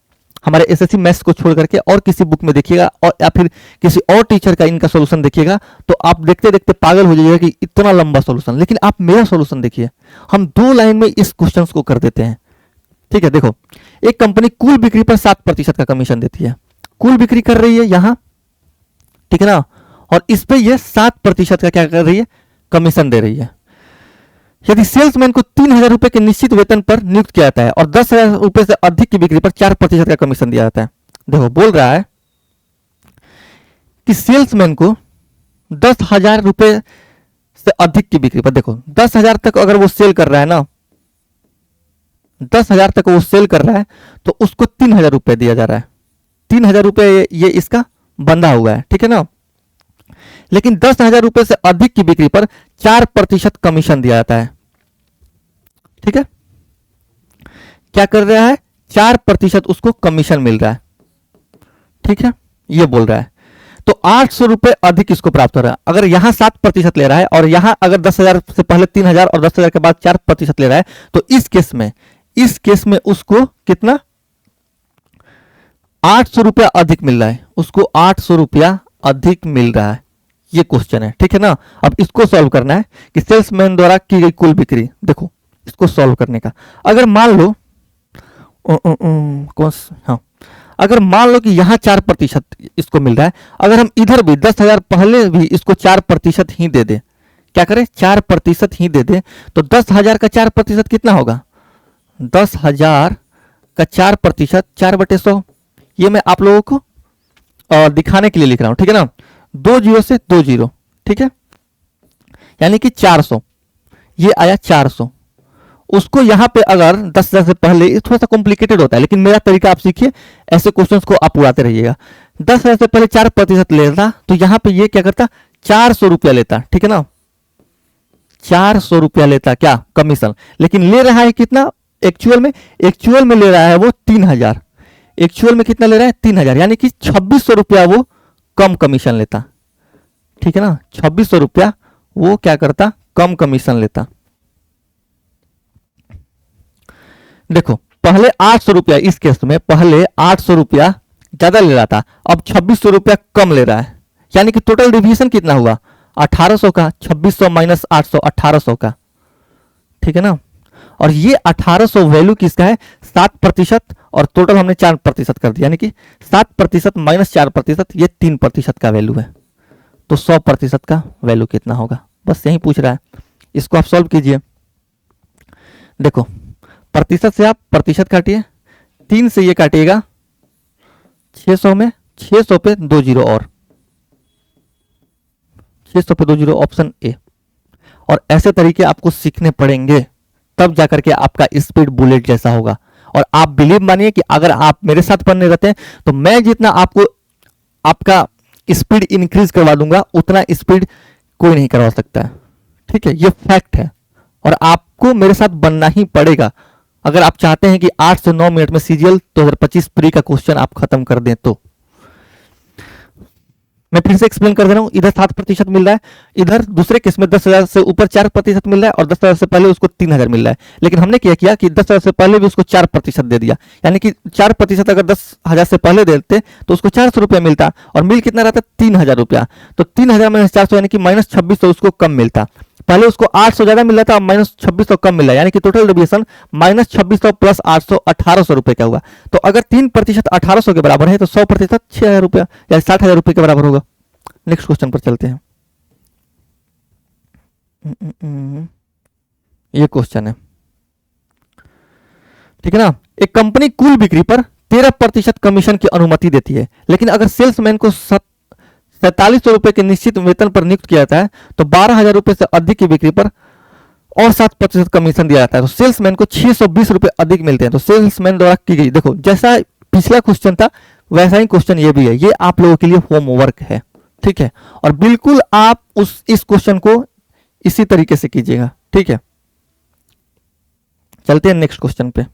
हमारे एसएससी मैथ्स को छोड़ करके और किसी बुक में देखिएगा, और या फिर किसी और टीचर का इनका सॉल्यूशन देखिएगा, तो आप देखते देखते पागल हो जाइएगा कि इतना लंबा सॉल्यूशन। लेकिन आप मेरा सॉल्यूशन देखिए, हम 2 लाइन में इस क्वेश्चन को कर देते हैं, ठीक है। देखो, एक कंपनी कुल बिक्री पर 7% का कमीशन देती है, कुल बिक्री कर रही है यहां, ठीक है ना, और इस पे ये 7% का क्या कर रही है, कमीशन दे रही है। यदि सेल्समैन को 3,000 रुपए के निश्चित वेतन पर नियुक्त किया जाता है और 10,000 रुपए से अधिक की बिक्री पर 4% का कमीशन दिया जाता है। देखो, बोल रहा है कि सेल्समैन को 10,000 रुपए से अधिक की बिक्री पर, देखो 10,000 तक अगर वो सेल कर रहा है ना, 10,000 तक वो सेल कर रहा है, तो उसको 3,000 रुपए दिया जा रहा है। 3,000 रुपए ये इसका बंधा हुआ है, ठीक है ना। लेकिन 10,000 रुपए से अधिक की बिक्री पर 4% कमीशन दिया जाता है, ठीक है। क्या कर रहा है, 4% उसको कमीशन मिल रहा है, ठीक है, ये बोल रहा है। तो 800 रुपए अधिक इसको प्राप्त हो रहा है। अगर यहां 7% ले रहा है और यहां अगर 10,000 से पहले 3,000 और 10,000 के बाद 4% ले रहा है, तो इस केस में उसको कितना, 800 रुपया अधिक मिल रहा है, उसको 800 रुपया अधिक मिल रहा है। ये क्वेश्चन है, ठीक है ना। अब इसको सॉल्व करना है कि सेल्समैन द्वारा की गई कुल बिक्री। देखो, इसको सॉल्व करने का, अगर मान लो हाँ, अगर मान लो कि यहां 4% इसको मिल रहा है, अगर हम इधर भी 10,000 पहले भी इसको 4% ही दे दे, क्या करें, 4% ही दे दे, तो 10,000 का 4% कितना होगा, 10,000 का 4%, 4/100। ये मैं आप लोगों को दिखाने के लिए लिख रहा हूं, ठीक है ना। 2 जीरो से 2 जीरो, ठीक है, यानी कि 400, ये आया 400। उसको यहां पे अगर 10,000 से पहले, थोड़ा सा कॉम्प्लिकेटेड होता है, लेकिन मेरा तरीका आप सीखिए, ऐसे क्वेश्चंस को आप उड़ाते रहिएगा। 10,000 से पहले 4% लेता, तो यहां पे ये क्या करता, 400 रुपया लेता, ठीक है ना, 400 रुपया लेता क्या, कमीशन। लेकिन ले रहा है कितना, एक्चुअल में ले रहा है वो 3,000, एक्चुअल में कितना ले रहा है, 3,000, यानी कि 2,600 रुपया वो कम कमीशन लेता, ठीक है ना। 2,600 रुपया वो क्या करता, कम कमीशन लेता। देखो, पहले 800 रुपया, इस केस में पहले 800 रुपया ज्यादा ले रहा था, अब 2,600 रुपया कम ले रहा है, यानी कि टोटल डिवीजन कितना हुआ, 1,800 का, 2,600 माइनस 800, 1,800 का, ठीक है ना। और ये 1,800 वैल्यू किसका है, 7%, और टोटल हमने 4% कर दिया, यानी कि 7% माइनस 4%, ये 3% का वैल्यू है। तो 100% का वैल्यू कितना होगा, बस यही पूछ रहा है। इसको आप सॉल्व कीजिए। देखो, प्रतिशत से आप प्रतिशत काटिए, 3 से ये काटिएगा 600 में, 600 पे 2 जीरो और 600 पे 2 जीरो, ऑप्शन ए। और ऐसे तरीके आपको सीखने पड़ेंगे, तब जाकर के आपका स्पीड बुलेट जैसा होगा। और आप बिलीव मानिए कि अगर आप मेरे साथ पढ़ने रहते हैं तो मैं जितना आपको आपका स्पीड इंक्रीज करवा दूंगा उतना स्पीड कोई नहीं करवा सकता है। ठीक है, ये फैक्ट है और आपको मेरे साथ बनना ही पड़ेगा अगर आप चाहते हैं कि 8 से 9 मिनट में सीजीएल 2025 प्री का क्वेश्चन आप खत्म कर दें। तो मैं फिर से एक्सप्लेन कर दे रहा हूं, इधर 7% मिल रहा है, इधर दूसरे केस में 10,000 से ऊपर 4% मिल रहा है और 10,000 से पहले उसको 3,000 मिल रहा है। लेकिन हमने क्या किया कि 10,000 से पहले भी उसको 4% दे दिया, यानी कि 4% अगर 10,000 से पहले देते तो उसको 400 रुपया मिलता और मिल कितना रहता 3,000 रुपया। तो 3,000 माइनस 400 यानी कि -2600 उसको कम मिलता। पहले उसको 800 ज्यादा मिल रहा था, अब -2600 कम मिला, यानी कि टोटल डेविएशन -2600 प्लस 800 1800 रुपए का हुआ। तो अगर 3% 1800 के बराबर है तो 100% 6,000 रुपया या 60,000 रुपये के बराबर होगा। नेक्स्ट क्वेश्चन पर चलते हैं। ये क्वेश्चन है, ठीक है ना। एक कंपनी कुल बिक्री पर 13% कमीशन की अनुमति देती है, लेकिन अगर सेल्समैन को 4700 रुपए के निश्चित वेतन पर नियुक्त किया जाता है तो 12,000 रुपए से अधिक की बिक्री पर और 7% कमीशन दिया जाता है। तो सेल्समैन को 620 रुपए अधिक मिलते हैं। तो सेल्समैन द्वारा की गई, देखो जैसा पिछला क्वेश्चन था वैसा ही क्वेश्चन ये भी है, ये आप लोगों के लिए होमवर्क है, ठीक है। और बिल्कुल आप इस क्वेश्चन को इसी तरीके से कीजिएगा, ठीक है। चलते हैं नेक्स्ट क्वेश्चन पे।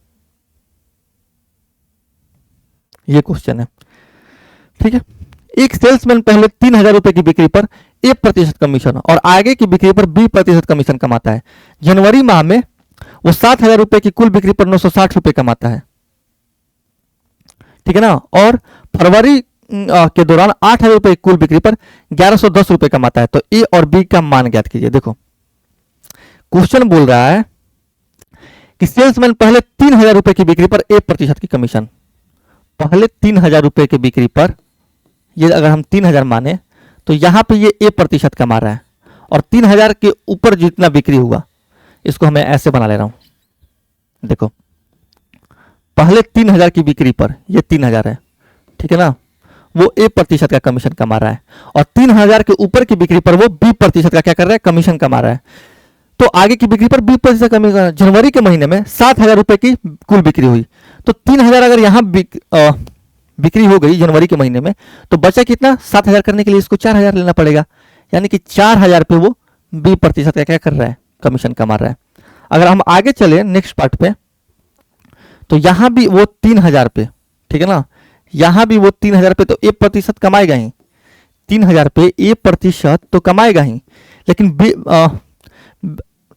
ये क्वेश्चन है, ठीक है। एक सेल्समैन पहले 3,000 रुपए की बिक्री पर 1% कमीशन और आगे की बिक्री पर 20% कमीशन कमाता है। जनवरी माह में वो 7,000 रुपए की कुल बिक्री पर 960 रुपए कमाता है, ठीक है ना। और फरवरी के दौरान 8,000 रुपए की कुल बिक्री पर 1,110 रुपए कमाता है। तो ए और बी का मान ज्ञात कीजिए। देखो क्वेश्चन बोल रहा है कि सेल्समैन पहले 3,000 रुपए की बिक्री पर 1% की कमीशन, पहले 3,000 रुपए की बिक्री पर, ये अगर हम 3,000 माने तो यहां पे ये 1% कमा रहा है और 3,000 के ऊपर जितना बिक्री हुआ इसको हमें ऐसे बना ले रहा हूं। देखो पहले 3,000 की बिक्री पर ये 3,000 है, ठीक है ना, वो 1% का कमीशन कमा रहा है और 3,000 के ऊपर की बिक्री पर वो 20% का क्या कर रहा है, कमीशन कमा रहा है। तो आगे की बिक्री पर 20% कमीशन। जनवरी के महीने में 7,000 रुपए की कुल बिक्री हुई, तो 3,000 अगर यहां बिक्री हो गई जनवरी के महीने में तो बचा कितना, 7,000 करने के लिए इसको 4,000 लेना पड़ेगा, यानी कि 4,000 पे वो 20% का क्या कर रहा है, कमीशन कमा रहा है। अगर हम आगे चले नेक्स्ट पार्ट पे तो यहां भी वो 3,000 पे, ठीक है ना, यहां भी वो 3,000 पे तो 1% कमाएगा ही, 3,000 पे 1% तो कमाएगा ही, लेकिन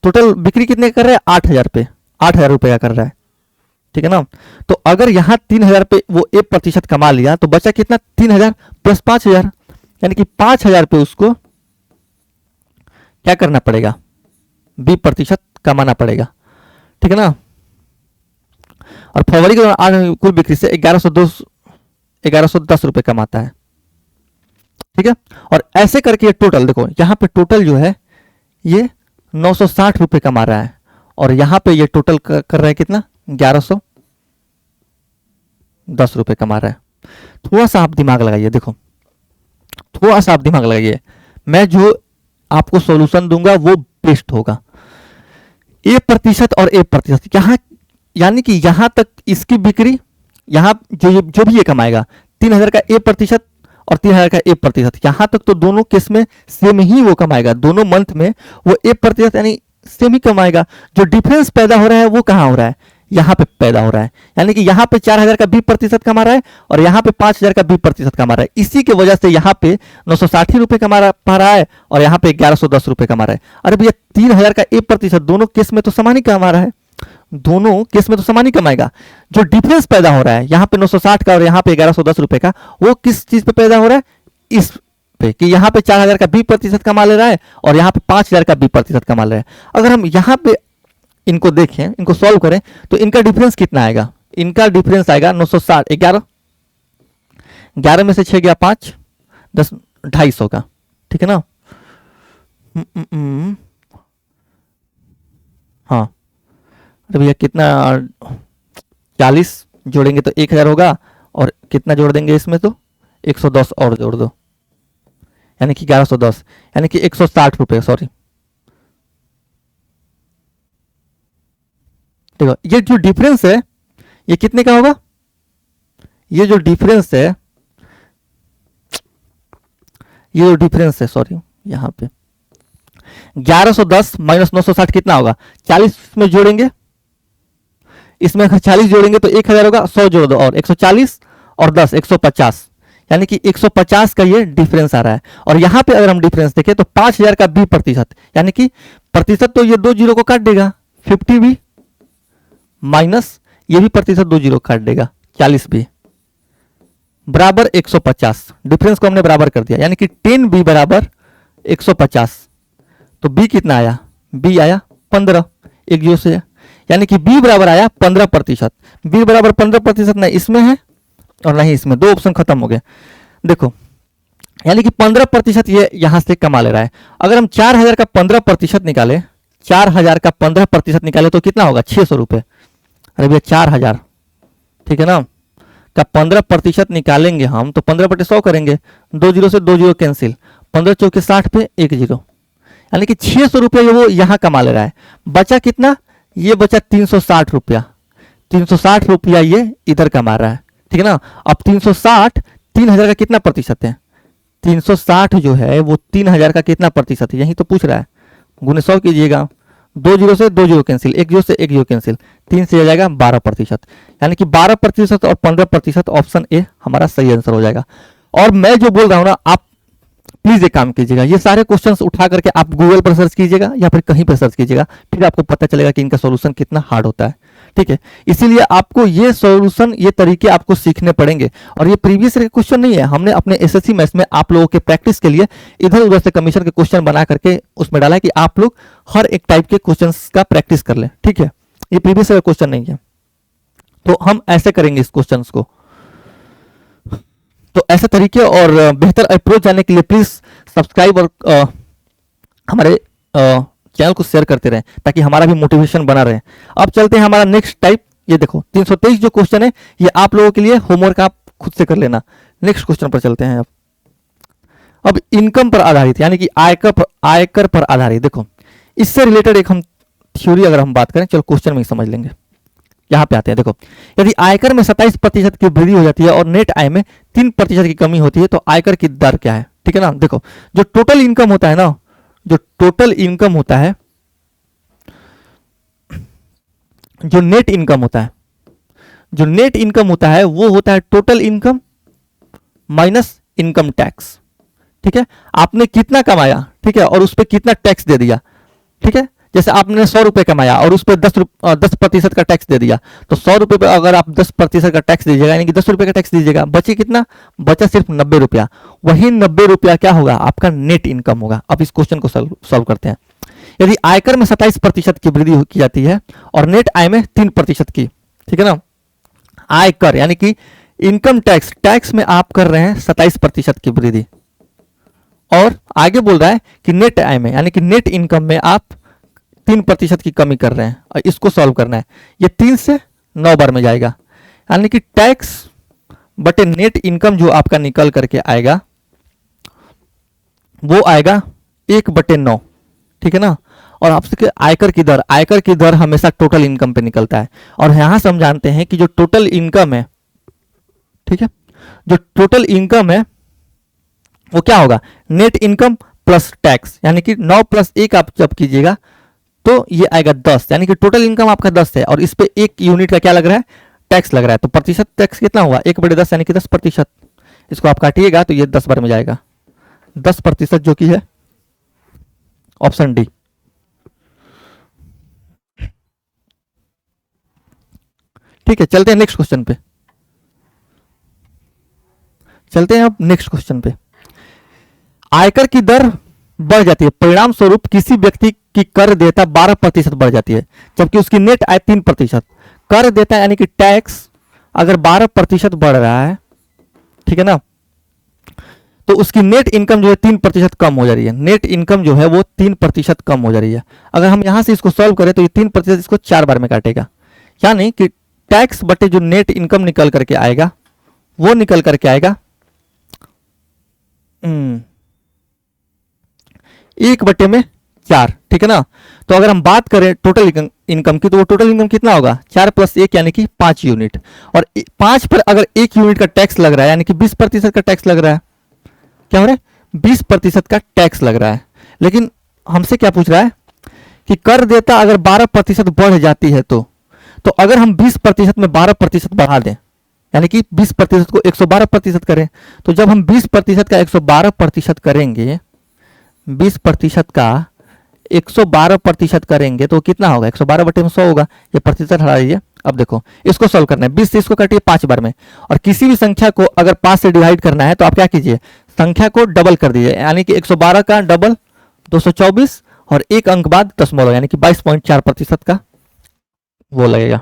टोटल बिक्री कितने कर रहा है, 8,000 पे, 8,000 रुपए का कर रहा है, ठीक है ना। तो अगर यहां 3,000 पे वो 1% कमा लिया तो बचा कितना, 3,000 प्लस 5,000, यानी कि 5,000 पे उसको क्या करना पड़ेगा, 20% कमाना पड़ेगा, ठीक है ना। और फरवरी के दौरान कुल बिक्री से 1,110 रुपए कमाता है, ठीक है। और ऐसे करके टोटल देखो यहां पे टोटल जो है ये 960 रुपए कमा रहा है और यहां पे ये टोटल कर रहा है कितना, 1,110 रुपए कमा रहा है। थोड़ा सा आप दिमाग लगाइए, देखो थोड़ा सा आप दिमाग लगाइए, मैं जो आपको सॉल्यूशन दूंगा वो बेस्ट होगा। 1% और 1% यहां, यानी कि यहां तक इसकी बिक्री, यहां जो भी ये कमाएगा 3,000 का 1% और 3,000 का 1%, यहां तक तो दोनों केस में सेम ही वो कमाएगा, दोनों मंथ में वो 1% यानी सेम ही कमाएगा। जो डिफरेंस पैदा हो रहा है वो कहां हो रहा है, यहां पे पैदा हो रहा है, यानी कि यहां पे 4,000 का 20% कमा रहा है और यहां पे 5,000 का 20% कमा रहा है। इसी की वजह से यहां पे 960 रुपए कमा पा रहा है और यहां पे 1,110 रुपए कमा रहा है। अरे भैया 3,000 का 1% दोनों केस में तो समान ही कमा रहा है, दोनों केस में तो समान ही कमाएगा। जो डिफरेंस पैदा हो रहा है यहाँ पे 960 का और यहाँ पे 1,110 रुपए का, वो किस चीज पे पैदा हो रहा है, इस पे कि यहाँ पे 4,000 का 20% कमा ले रहा है और यहाँ पे 5,000 का 20% कमा ले रहा है। अगर हम यहाँ पे इनको देखें, इनको सॉल्व करें तो इनका डिफरेंस कितना आएगा, इनका डिफरेंस आएगा 960, 11 में से 6 गया 5, 10, 250 का, ठीक है ना। हाँ अरे भैया कितना, 40 जोड़ेंगे तो 1,000 होगा और कितना जोड़ देंगे इसमें तो 110 और जोड़ दो, यानी कि 1,110, यानी कि 160 रुपये, सॉरी। देखो ये जो डिफरेंस है ये कितने का होगा? ये जो डिफरेंस है, ये जो डिफरेंस है, सॉरी यहां पे 1110 माइनस 960 कितना होगा? 40 में जोड़ेंगे, इसमें अगर 40 जोड़ेंगे तो 1000 होगा, 100 जोड़ दो और 140 और 10 150, यानी कि 150 का ये डिफरेंस आ रहा है। और यहां पे अगर हम डिफरेंस देखें तो 5000 का 20%, यानी कि प्रतिशत तो ये 2 जीरो को काट देगा, 50 भी माइनस ये भी प्रतिशत 2 जीरो काट देगा, 40 भी बराबर 150। डिफरेंस को हमने बराबर कर दिया, यानी कि 10 बी बराबर 150। तो बी कितना आया? बी आया 15, एक जीरो से, यानी कि बी बराबर आया 15%। बी बराबर 15% ना इसमें है और ना ही इसमें, दो ऑप्शन खत्म हो गए। देखो, यानी कि 15% ये यहां से कमा ले रहा है। अगर हम 4000 का 15% निकाले, 4000 का 15% निकाले तो कितना होगा? 600 रुपये। अरे भैया 4000, ठीक है ना, का 15% निकालेंगे हम तो 15/100 करेंगे, 2 जीरो से 2 जीरो कैंसिल, 15 चौके 60 पे 1 जीरो, यानी कि 600 रुपये वो यहां कमा ले रहा है। बचा कितना? ये बचा 360 रुपया। 360 रुपया ये इधर कमा रहा है, ठीक है ना। अब 360 3000 का कितना प्रतिशत है? 360 जो है वो 3000 का कितना प्रतिशत है, यही तो पूछ रहा है। गुने 100 कीजिएगा, 2 जीरो से 2 जीरो कैंसिल, 1 जीरो से 1 जीरो कैंसिल, 3 से आ जाएगा 12%, यानी कि 12% और 15%, ऑप्शन ए हमारा सही आंसर हो जाएगा। और मैं जो बोल रहा हूं ना, आप प्लीज एक काम कीजिएगा, ये सारे क्वेश्चंस उठा करके आप गूगल पर सर्च कीजिएगा या फिर कहीं पर सर्च कीजिएगा, फिर आपको पता चलेगा कि इनका सॉल्यूशन कितना हार्ड होता है, ठीक है। इसीलिए आपको ये सॉल्यूशन, ये तरीके आपको सीखने पड़ेंगे। और ये प्रीवियस क्वेश्चन नहीं है, हमने अपने एसएससी मैथ्स में आप लोगों के प्रैक्टिस के लिए इधर उधर से कमीशन के क्वेश्चन बना करके उसमें डाला है कि आप लोग हर एक टाइप के क्वेश्चन का प्रैक्टिस कर लें, ठीक है। ये प्रीवियस क्वेश्चन नहीं है, तो हम ऐसे करेंगे इस क्वेश्चन को। तो ऐसे तरीके और बेहतर अप्रोच जानने के लिए प्लीज सब्सक्राइब और हमारे चैनल को शेयर करते रहें ताकि हमारा भी मोटिवेशन बना रहे। अब चलते हैं हमारा नेक्स्ट टाइप। ये देखो 323 जो क्वेश्चन है ये आप लोगों के लिए होमवर्क, आप खुद से कर लेना। नेक्स्ट क्वेश्चन पर चलते हैं। अब इनकम पर आधारित, यानी कि आयकर पर आधारित। देखो इससे रिलेटेड एक हम थ्योरी अगर हम बात करें, चलो क्वेश्चन में ही समझ लेंगे। यहां पे आते हैं। देखो, यदि आयकर में 27% की वृद्धि हो जाती है और नेट आय में 3% की कमी होती है तो आयकर की दर क्या है, ठीक है ना। देखो जो टोटल इनकम होता है ना, जो टोटल इनकम होता है, जो नेट इनकम होता है, जो नेट इनकम होता है वो होता है total income minus income tax, ठीक है। आपने कितना कमाया, ठीक है, और उस पर कितना टैक्स दे दिया, ठीक है। जैसे आपने 100 रुपए कमाया और उस पर 10% का टैक्स दे दिया, तो 100 रुपए पर अगर आप 10% का टैक्स दीजिएगा, यानी कि 10 रुपए का टैक्स दीजिएगा, बचे कितना? बचा सिर्फ 90 रुपया। वही 90 रुपया क्या होगा? आपका नेट इनकम होगा। अब इस क्वेश्चन को सॉल्व करते हैं। यदि आयकर में 27% की वृद्धि की जाती है और नेट आय में 3% की, ठीक है ना। आयकर यानी कि इनकम टैक्स, टैक्स में आप कर रहे हैं 27% की वृद्धि, और आगे बोल रहा है कि नेट आय में यानी कि नेट इनकम में आप 3% की कमी कर रहे हैं, और इसको सॉल्व करना है। ये 3 से 9 बार में जाएगा, यानी कि टैक्स बटे नेट इनकम जो आपका निकल करके आएगा वो आएगा 1/9, ठीक है ना। और आपसे आयकर की दर हमेशा टोटल इनकम पे निकलता है, और यहां से हम जानते हैं कि जो टोटल इनकम है, ठीक है, जो टोटल इनकम है वो क्या होगा? नेट इनकम प्लस टैक्स, यानी कि 9 + 1 आप जब कीजिएगा तो ये आएगा 10, यानी कि टोटल इनकम आपका 10 है और इस पे 1 यूनिट का क्या लग रहा है? टैक्स लग रहा है। तो प्रतिशत टैक्स कितना हुआ? 1/10 यानी कि 10%। इसको आप काटिएगा तो ये 10 बार में जाएगा, 10% जो कि है ऑप्शन डी। ठीक है, चलते हैं नेक्स्ट क्वेश्चन पे। चलते हैं अब नेक्स्ट क्वेश्चन पे। आयकर की दर बढ़ जाती है, परिणाम स्वरूप किसी व्यक्ति की कर देयता 12% बढ़ जाती है, जबकि उसकी नेट आय 3%। कर देयता यानी कि टैक्स अगर 12% बढ़ रहा है, ठीक है ना, तो उसकी नेट इनकम जो है 3% कम हो जा रही है। नेट इनकम जो है वो 3% कम हो जा रही है। अगर हम यहां से इसको सॉल्व करें तो ये 3% इसको 4 बार में काटेगा, यानी कि टैक्स बटे जो नेट इनकम निकल करके आएगा वो निकल करके आएगा 1/4, ठीक है ना। तो अगर हम बात करें टोटल इनकम की, तो वो टोटल इनकम कितना होगा, 4 + 1 यानी कि 5 यूनिट। और 5 पर अगर 1 यूनिट का टैक्स लग रहा है, यानी कि 20% का टैक्स लग रहा है। क्या हो रहा है, 20% का टैक्स लग रहा है। लेकिन हमसे क्या पूछ रहा है कि कर देता अगर 12% बढ़ जाती है तो अगर हम 20% में 12% बढ़ा दें, यानी कि 20% को 112% करें, तो जब हम 20% का 112% करेंगे, 20% का 112% करेंगे तो कितना होगा, 112/100 होगा। ये प्रतिशत हटा दीजिए। अब देखो इसको सॉल्व करना है, 20 से इसको काटिए 5 बार में, और किसी भी संख्या को अगर 5 से डिवाइड करना है तो आप क्या कीजिए, संख्या को डबल कर दीजिए, यानी कि 112 का डबल 224 और एक अंक बाद दशमलव, यानी कि 22.4% का वो लगेगा,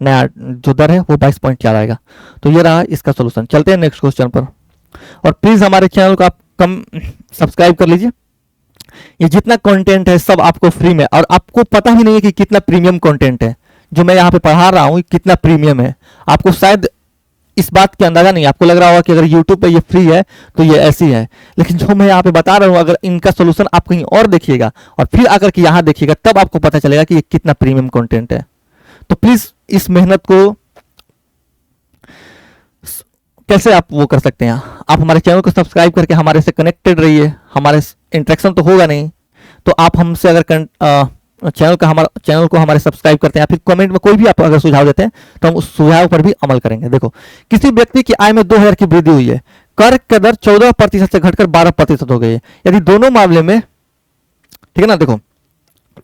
नया जो दर है वो 22.4 आएगा। तो ये रहा इसका सोल्यूशन। चलते हैं नेक्स्ट क्वेश्चन पर, और प्लीज हमारे चैनल को आप कम सब्सक्राइब कर लीजिए। ये जितना कंटेंट है सब आपको फ्री में, और आपको पता ही नहीं है कि कितना प्रीमियम कंटेंट है जो मैं यहाँ पे पढ़ा रहा हूँ, कितना प्रीमियम है। आपको शायद इस बात की अंदाजा नहीं, आपको लग रहा होगा कि अगर YouTube पे ये फ्री है तो ये ऐसी है, लेकिन जो मैं यहाँ पे बता रहा हूँ, अगर इनका सोल्यूशन आप कहीं और देखिएगा और फिर आकर के यहाँ देखिएगा, तब आपको पता चलेगा कि ये कितना प्रीमियम कंटेंट है। तो प्लीज इस मेहनत को कैसे आप वो कर सकते हैं, आप हमारे चैनल को सब्सक्राइब करके हमारे से कनेक्टेड रहिए। हमारे इंटरेक्शन तो होगा नहीं, तो आप हमसे अगर चैनल को हमारे सब्सक्राइब करते हैं, या फिर कमेंट में कोई भी आप अगर सुझाव देते हैं तो हम उस सुझाव पर भी अमल करेंगे। देखो, किसी व्यक्ति की आय में 2000 की वृद्धि हुई है, कर का दर 14% से घटकर 12% हो गई है। यदि दोनों मामले में, ठीक है ना, देखो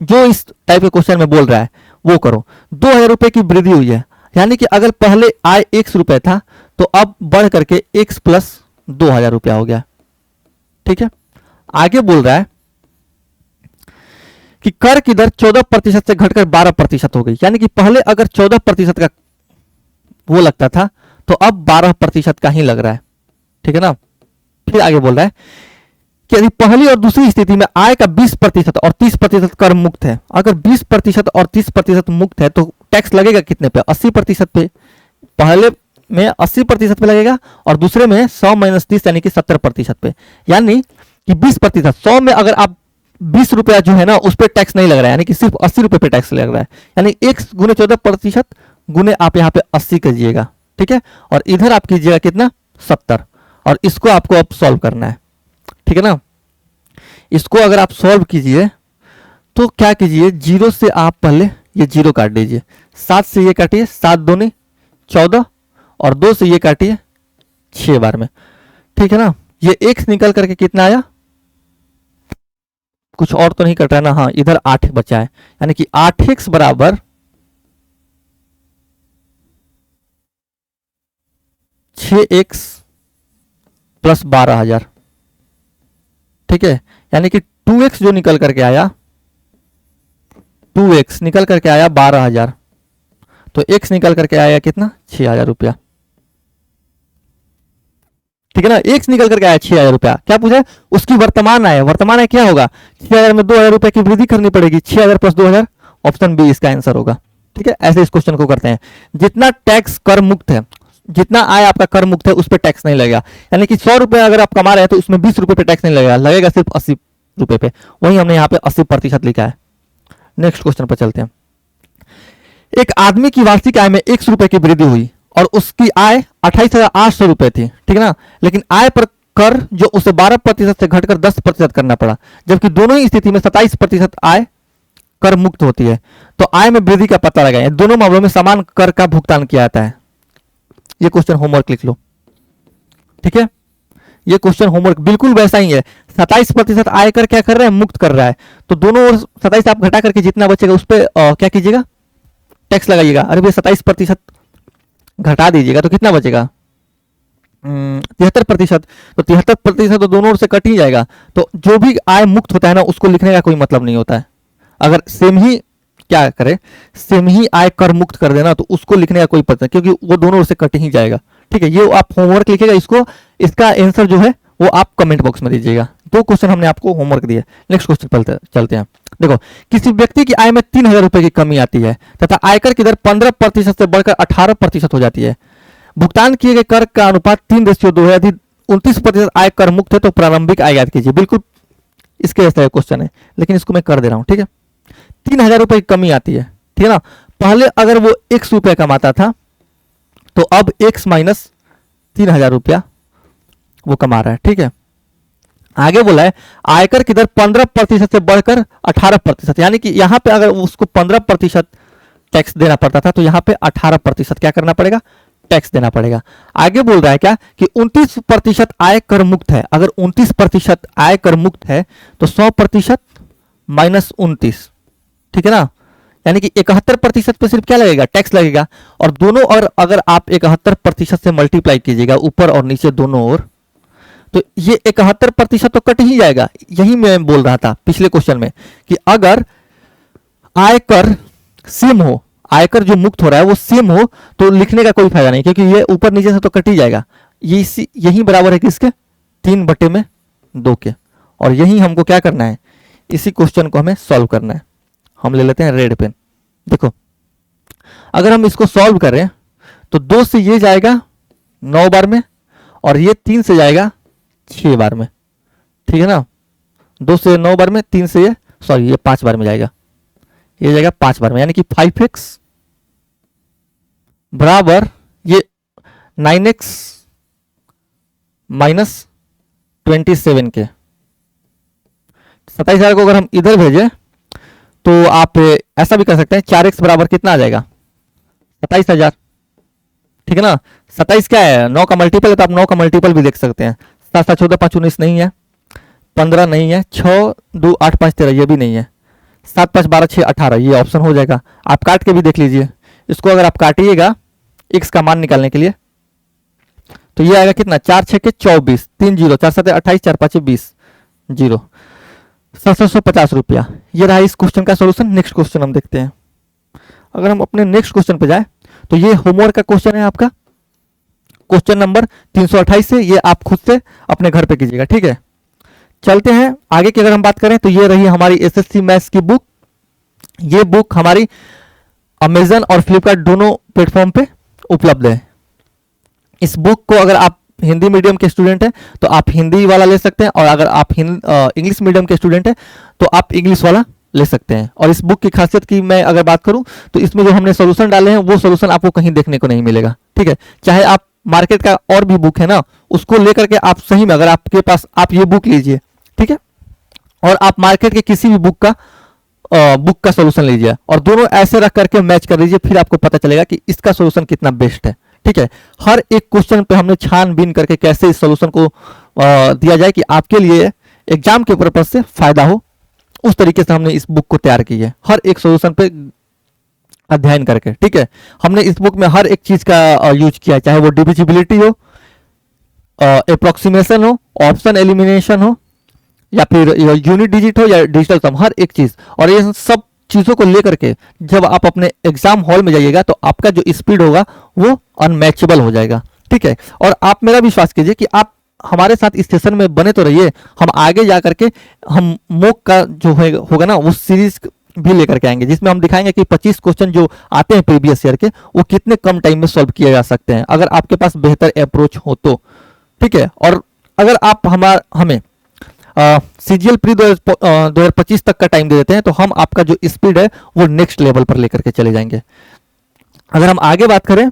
जो इस टाइप के क्वेश्चन में बोल रहा है वो करो। 2000 रुपए की वृद्धि हुई है, यानी कि अगर पहले आय 100 रुपए था तो अब बढ़ करके x + 2000 रुपया हो गया। ठीक है, आगे बोल रहा है कि कर की दर 14% से घटकर 12% हो गई, यानी कि पहले अगर 14% का वो लगता था तो अब 12% का ही लग रहा है। ठीक है ना, फिर आगे बोल रहा है कि यदि पहली और दूसरी स्थिति में आय का 20% और 30% कर मुक्त है, अगर 20% और 30% मुक्त है तो टैक्स लगेगा कितने पे, 80% पे। पहले में 80% पे लगेगा और दूसरे में 100 - 30 यानी कि 70% पे, यानी कि 20%। 100 में अगर आप 20 रुपया जो है ना उस पर टैक्स नहीं लग रहा है, यानी कि सिर्फ 80 रुपये पे टैक्स लग रहा है, यानी 1 × 14% गुने आप यहाँ पे 80 कीजिएगा। ठीक है, और इधर आप कीजिएगा कितना, 70, और इसको आपको अब सॉल्व करना है। ठीक है ना, इसको अगर आप सॉल्व कीजिए तो क्या कीजिए, 0 से आप पहले ये 0 काट दीजिए, 7 से ये काटिए, 7 दूनी 14, और 2 से ये काटिए 6 बार में। ठीक है ना, ये x निकल करके कितना आया, कुछ और तो नहीं कट रहा है ना, हाँ इधर 8 बचा है, यानी कि 8x बराबर 6x + 12,000। ठीक है, यानी कि 2x जो निकल करके आया, 2x निकल करके आया 12,000, तो x निकल करके आया कितना, 6,000 रुपया। ठीक है ना, x निकल करके आया 6,000 रुपया। क्या पूछा है, उसकी वर्तमान आय, वर्तमान आय क्या होगा, 6,000 में 2,000 रुपए की वृद्धि करनी पड़ेगी, 6,000 + 2,000, ऑप्शन बी इसका आंसर होगा। ठीक है, ऐसे इस क्वेश्चन को करते हैं। जितना टैक्स कर मुक्त है, जितना आय आपका कर मुक्त है उस पर टैक्स नहीं लगेगा, यानी कि 100 रुपए अगर आप कमा रहे हैं तो उसमें 20 रुपए पे टैक्स नहीं लगेगा, लगेगा सिर्फ 80 रुपए पे। वही हमने यहाँ पे 80% लिखा है। नेक्स्ट क्वेश्चन पर चलते हैं। एक आदमी की वार्षिक आय में 100 रुपए की वृद्धि हुई और उसकी आय 28,800 रुपए थी। ठीक है ना, लेकिन आय पर कर जो उसे 12% से घटकर 10% करना पड़ा, जबकि दोनों ही स्थिति में 27% आय कर मुक्त होती है। तो आय में वृद्धि का पता लगाएं। दोनों मामलों में समान कर का भुगतान किया जाता है। ये क्वेश्चन होमवर्क लिख लो। ठीक है, ये क्वेश्चन होमवर्क बिल्कुल वैसा ही है। 27% आयकर क्या कर रहा है, मुक्त कर रहा है, तो दोनों ओर 27 आप घटा करके जितना बचेगा उस पर क्या कीजिएगा, टैक्स लगाइएगा। अरे भैया 27% घटा दीजिएगा तो कितना बचेगा, 73%, तो 73% तो दोनों ओर से कट ही जाएगा। तो जो भी आय मुक्त होता है ना उसको लिखने का कोई मतलब नहीं होता है। अगर सेम ही क्या करे, सेम ही आय कर मुक्त कर देना तो उसको लिखने का कोई पता नहीं, क्योंकि वो दोनों ओर से कट ही जाएगा। ठीक है, ये आप होमवर्क लिखिएगा, इसको इसका आंसर जो है वो आप कमेंट बॉक्स में दीजिएगा। 2 क्वेश्चन हमने आपको होमवर्क दिए। नेक्स्ट क्वेश्चन पर चलते हैं। देखो, किसी व्यक्ति की आय में 3,000 रुपए की कमी आती है तथा आयकर की दर 15% से बढ़कर 18% हो जाती है। भुगतान किए गए कर का अनुपात 3:2 है। यदि 29% आय कर मुक्त है तो प्रारंभिक आय ज्ञात कीजिए। बिल्कुल इसके जैसा क्वेश्चन है, लेकिन इसको मैं कर दे रहा हूं। ठीक है, 3,000 रुपये की कमी आती है, ठीक है ना। पहले अगर वो x रुपये कमाता था तो अब x माइनस 3,000 रुपया वो कमा रहा है, ठीक है। आगे बोला है आयकर की दर 15% से बढ़कर 18%, यानी कि यहां पे अगर उसको 15% टैक्स देना पड़ता था तो यहां पे 18% क्या करना पड़ेगा, टैक्स देना पड़ेगा। आगे बोल रहा है क्या कि 29% आय कर मुक्त है। अगर 29% आय कर मुक्त है तो 100% माइनस 29, ठीक है ना, यानी कि 71% पे सिर्फ क्या लगेगा, टैक्स लगेगा। और दोनों, और अगर आप 71% से मल्टीप्लाई कीजिएगा ऊपर और नीचे दोनों ओर, तो ये 71% तो कट ही जाएगा। यही मैं बोल रहा था पिछले क्वेश्चन में कि अगर आयकर सेम हो, आयकर जो मुक्त हो रहा है वो सेम हो, तो लिखने का कोई फायदा नहीं, क्योंकि ये ऊपर नीचे से तो कट ही जाएगा। ये यही बराबर है किसके, 3/2 के। और यही हमको क्या करना है, इसी क्वेश्चन को हमें सॉल्व करना है। हम ले लेते हैं रेड पेन। देखो अगर हम इसको सॉल्व करें तो 2 से ये जाएगा 9 बार में, और ये 3 से जाएगा 6 बार में, ठीक है ना। 2 से 9 बार में, 3 से ये, सॉरी ये 5 बार में जाएगा, ये जाएगा 5 बार में, यानी कि 5x बराबर ये 9x माइनस 27 के। 27,000 को अगर हम इधर भेजें तो आप ऐसा भी कर सकते हैं, 4x बराबर कितना आ जाएगा, 27,000, ठीक है ना। 27 क्या है, 9 का मल्टीपल है, तो आप 9 का मल्टीपल भी देख सकते हैं। 7 7 14 5 19 नहीं है, 15 नहीं है, 6 2 8 5 13 ये भी नहीं है, 7 5 12 6 18 ये ऑप्शन हो जाएगा। आप काट के भी देख लीजिए इसको। अगर आप काटिएगा x का मान निकालने के लिए तो ये आएगा कितना, 4 6 के 24, 3 0, 4 7 28, 4 5 20, 0, 750 रुपया। ये रहा इस क्वेश्चन का सॉल्यूशन। नेक्स्ट क्वेश्चन हम देखते हैं। अगर हम अपने नेक्स्ट क्वेश्चन पे जाए तो ये होमवर्क का क्वेश्चन है आपका, क्वेश्चन नंबर 328 से। ये आप खुद से अपने घर पे कीजिएगा, ठीक है। चलते हैं आगे की। अगर हम बात करें तो ये रही हमारी एसएससी मैथ्स की बुक। ये बुक हमारी अमेजन और फ्लिपकार्ट दोनों प्लेटफॉर्म पे उपलब्ध है। इस बुक को अगर आप हिंदी मीडियम के स्टूडेंट हैं तो आप हिंदी वाला ले सकते हैं, और अगर आप इंग्लिश मीडियम के स्टूडेंट हैं तो आप इंग्लिश वाला ले सकते हैं। और इस बुक की खासियत की मैं अगर बात करूं तो इसमें जो हमने सॉल्यूशन डाले हैं वो सॉल्यूशन आपको कहीं देखने को नहीं मिलेगा, ठीक है। चाहे आप मार्केट का और भी बुक है ना उसको लेकर के आप सही में, अगर आपके पास, आप ये बुक लीजिए, ठीक है, और आप मार्केट के किसी भी बुक का सॉल्यूशन लीजिए और दोनों ऐसे रख करके मैच कर लीजिए, फिर आपको पता चलेगा कि इसका सॉल्यूशन कितना बेस्ट है, ठीक है। हर एक क्वेश्चन पे हमने छानबीन करके कैसे इस सॉल्यूशन को दिया जाए कि आपके लिए एग्जाम के पर्पज से फायदा हो, उस तरीके से हमने इस बुक को तैयार की है, हर एक सॉल्यूशन पे अध्ययन करके, ठीक है। हमने इस बुक में हर एक चीज का यूज किया है, चाहे वो डिविजिबिलिटी हो, अप्रोक्सीमेशन हो, ऑप्शन एलिमिनेशन हो, या फिर यूनिट डिजिट हो, या डिजिटल सम, हर एक चीज। और ये सब चीजों को लेकर के जब आप अपने एग्जाम हॉल में जाइएगा तो आपका जो स्पीड होगा वो अनमैचेबल हो जाएगा, ठीक है। और आप मेरा विश्वास कीजिए कि आप हमारे साथ इस सेशन में बने तो रहिए, हम आगे जा करके हम मॉक का जो होगा ना वो सीरीज भी लेकर के आएंगे, जिसमें हम दिखाएंगे कि 25 क्वेश्चन जो आते हैं प्रीवियस ईयर के वो कितने कम टाइम में सॉल्व किए जा सकते हैं, अगर आपके पास बेहतर अप्रोच हो तो, ठीक है। और अगर आप हमें सीजीएल प्री 2025 तक का टाइम दे देते हैं तो हम आपका जो स्पीड है वो नेक्स्ट लेवल पर लेकर के चले जाएंगे। अगर हम आगे बात करें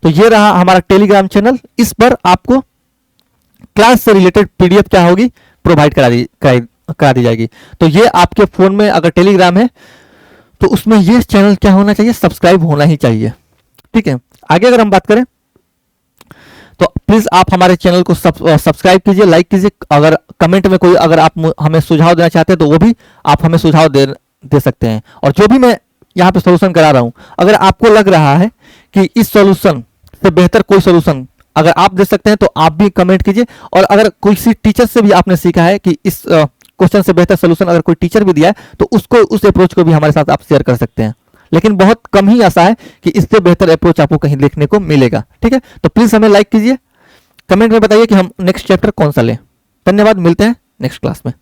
तो ये रहा हमारा टेलीग्राम चैनल। इस पर आपको क्लास से रिलेटेड पीडीएफ क्या होगी, प्रोवाइड करा दी जाएगी। तो ये आपके फोन में अगर टेलीग्राम है तो उसमें ये चैनल क्या होना चाहिए, सब्सक्राइब होना ही चाहिए, ठीक है। आगे अगर हम बात करें तो प्लीज आप हमारे चैनल को सब्सक्राइब कीजिए, लाइक कीजिए। अगर कमेंट में कोई, अगर आप हमें सुझाव देना चाहते हैं तो वो भी आप हमें सुझाव दे सकते हैं। और जो भी मैं यहाँ पे सॉल्यूशन करा रहा हूँ, अगर आपको लग रहा है कि इस सॉल्यूशन से बेहतर कोई सॉल्यूशन अगर आप दे सकते हैं तो आप भी कमेंट कीजिए। और अगर किसी टीचर से भी आपने सीखा है कि इस क्वेश्चन से बेहतर सॉल्यूशन अगर कोई टीचर भी दिया है तो उसको, उस अप्रोच को भी हमारे साथ आप शेयर कर सकते हैं। लेकिन बहुत कम ही ऐसा है कि इससे बेहतर अप्रोच आपको कहीं देखने को मिलेगा, ठीक है। तो प्लीज हमें लाइक कीजिए, कमेंट में बताइए कि हम नेक्स्ट चैप्टर कौन सा लें। धन्यवाद, मिलते हैं नेक्स्ट क्लास में।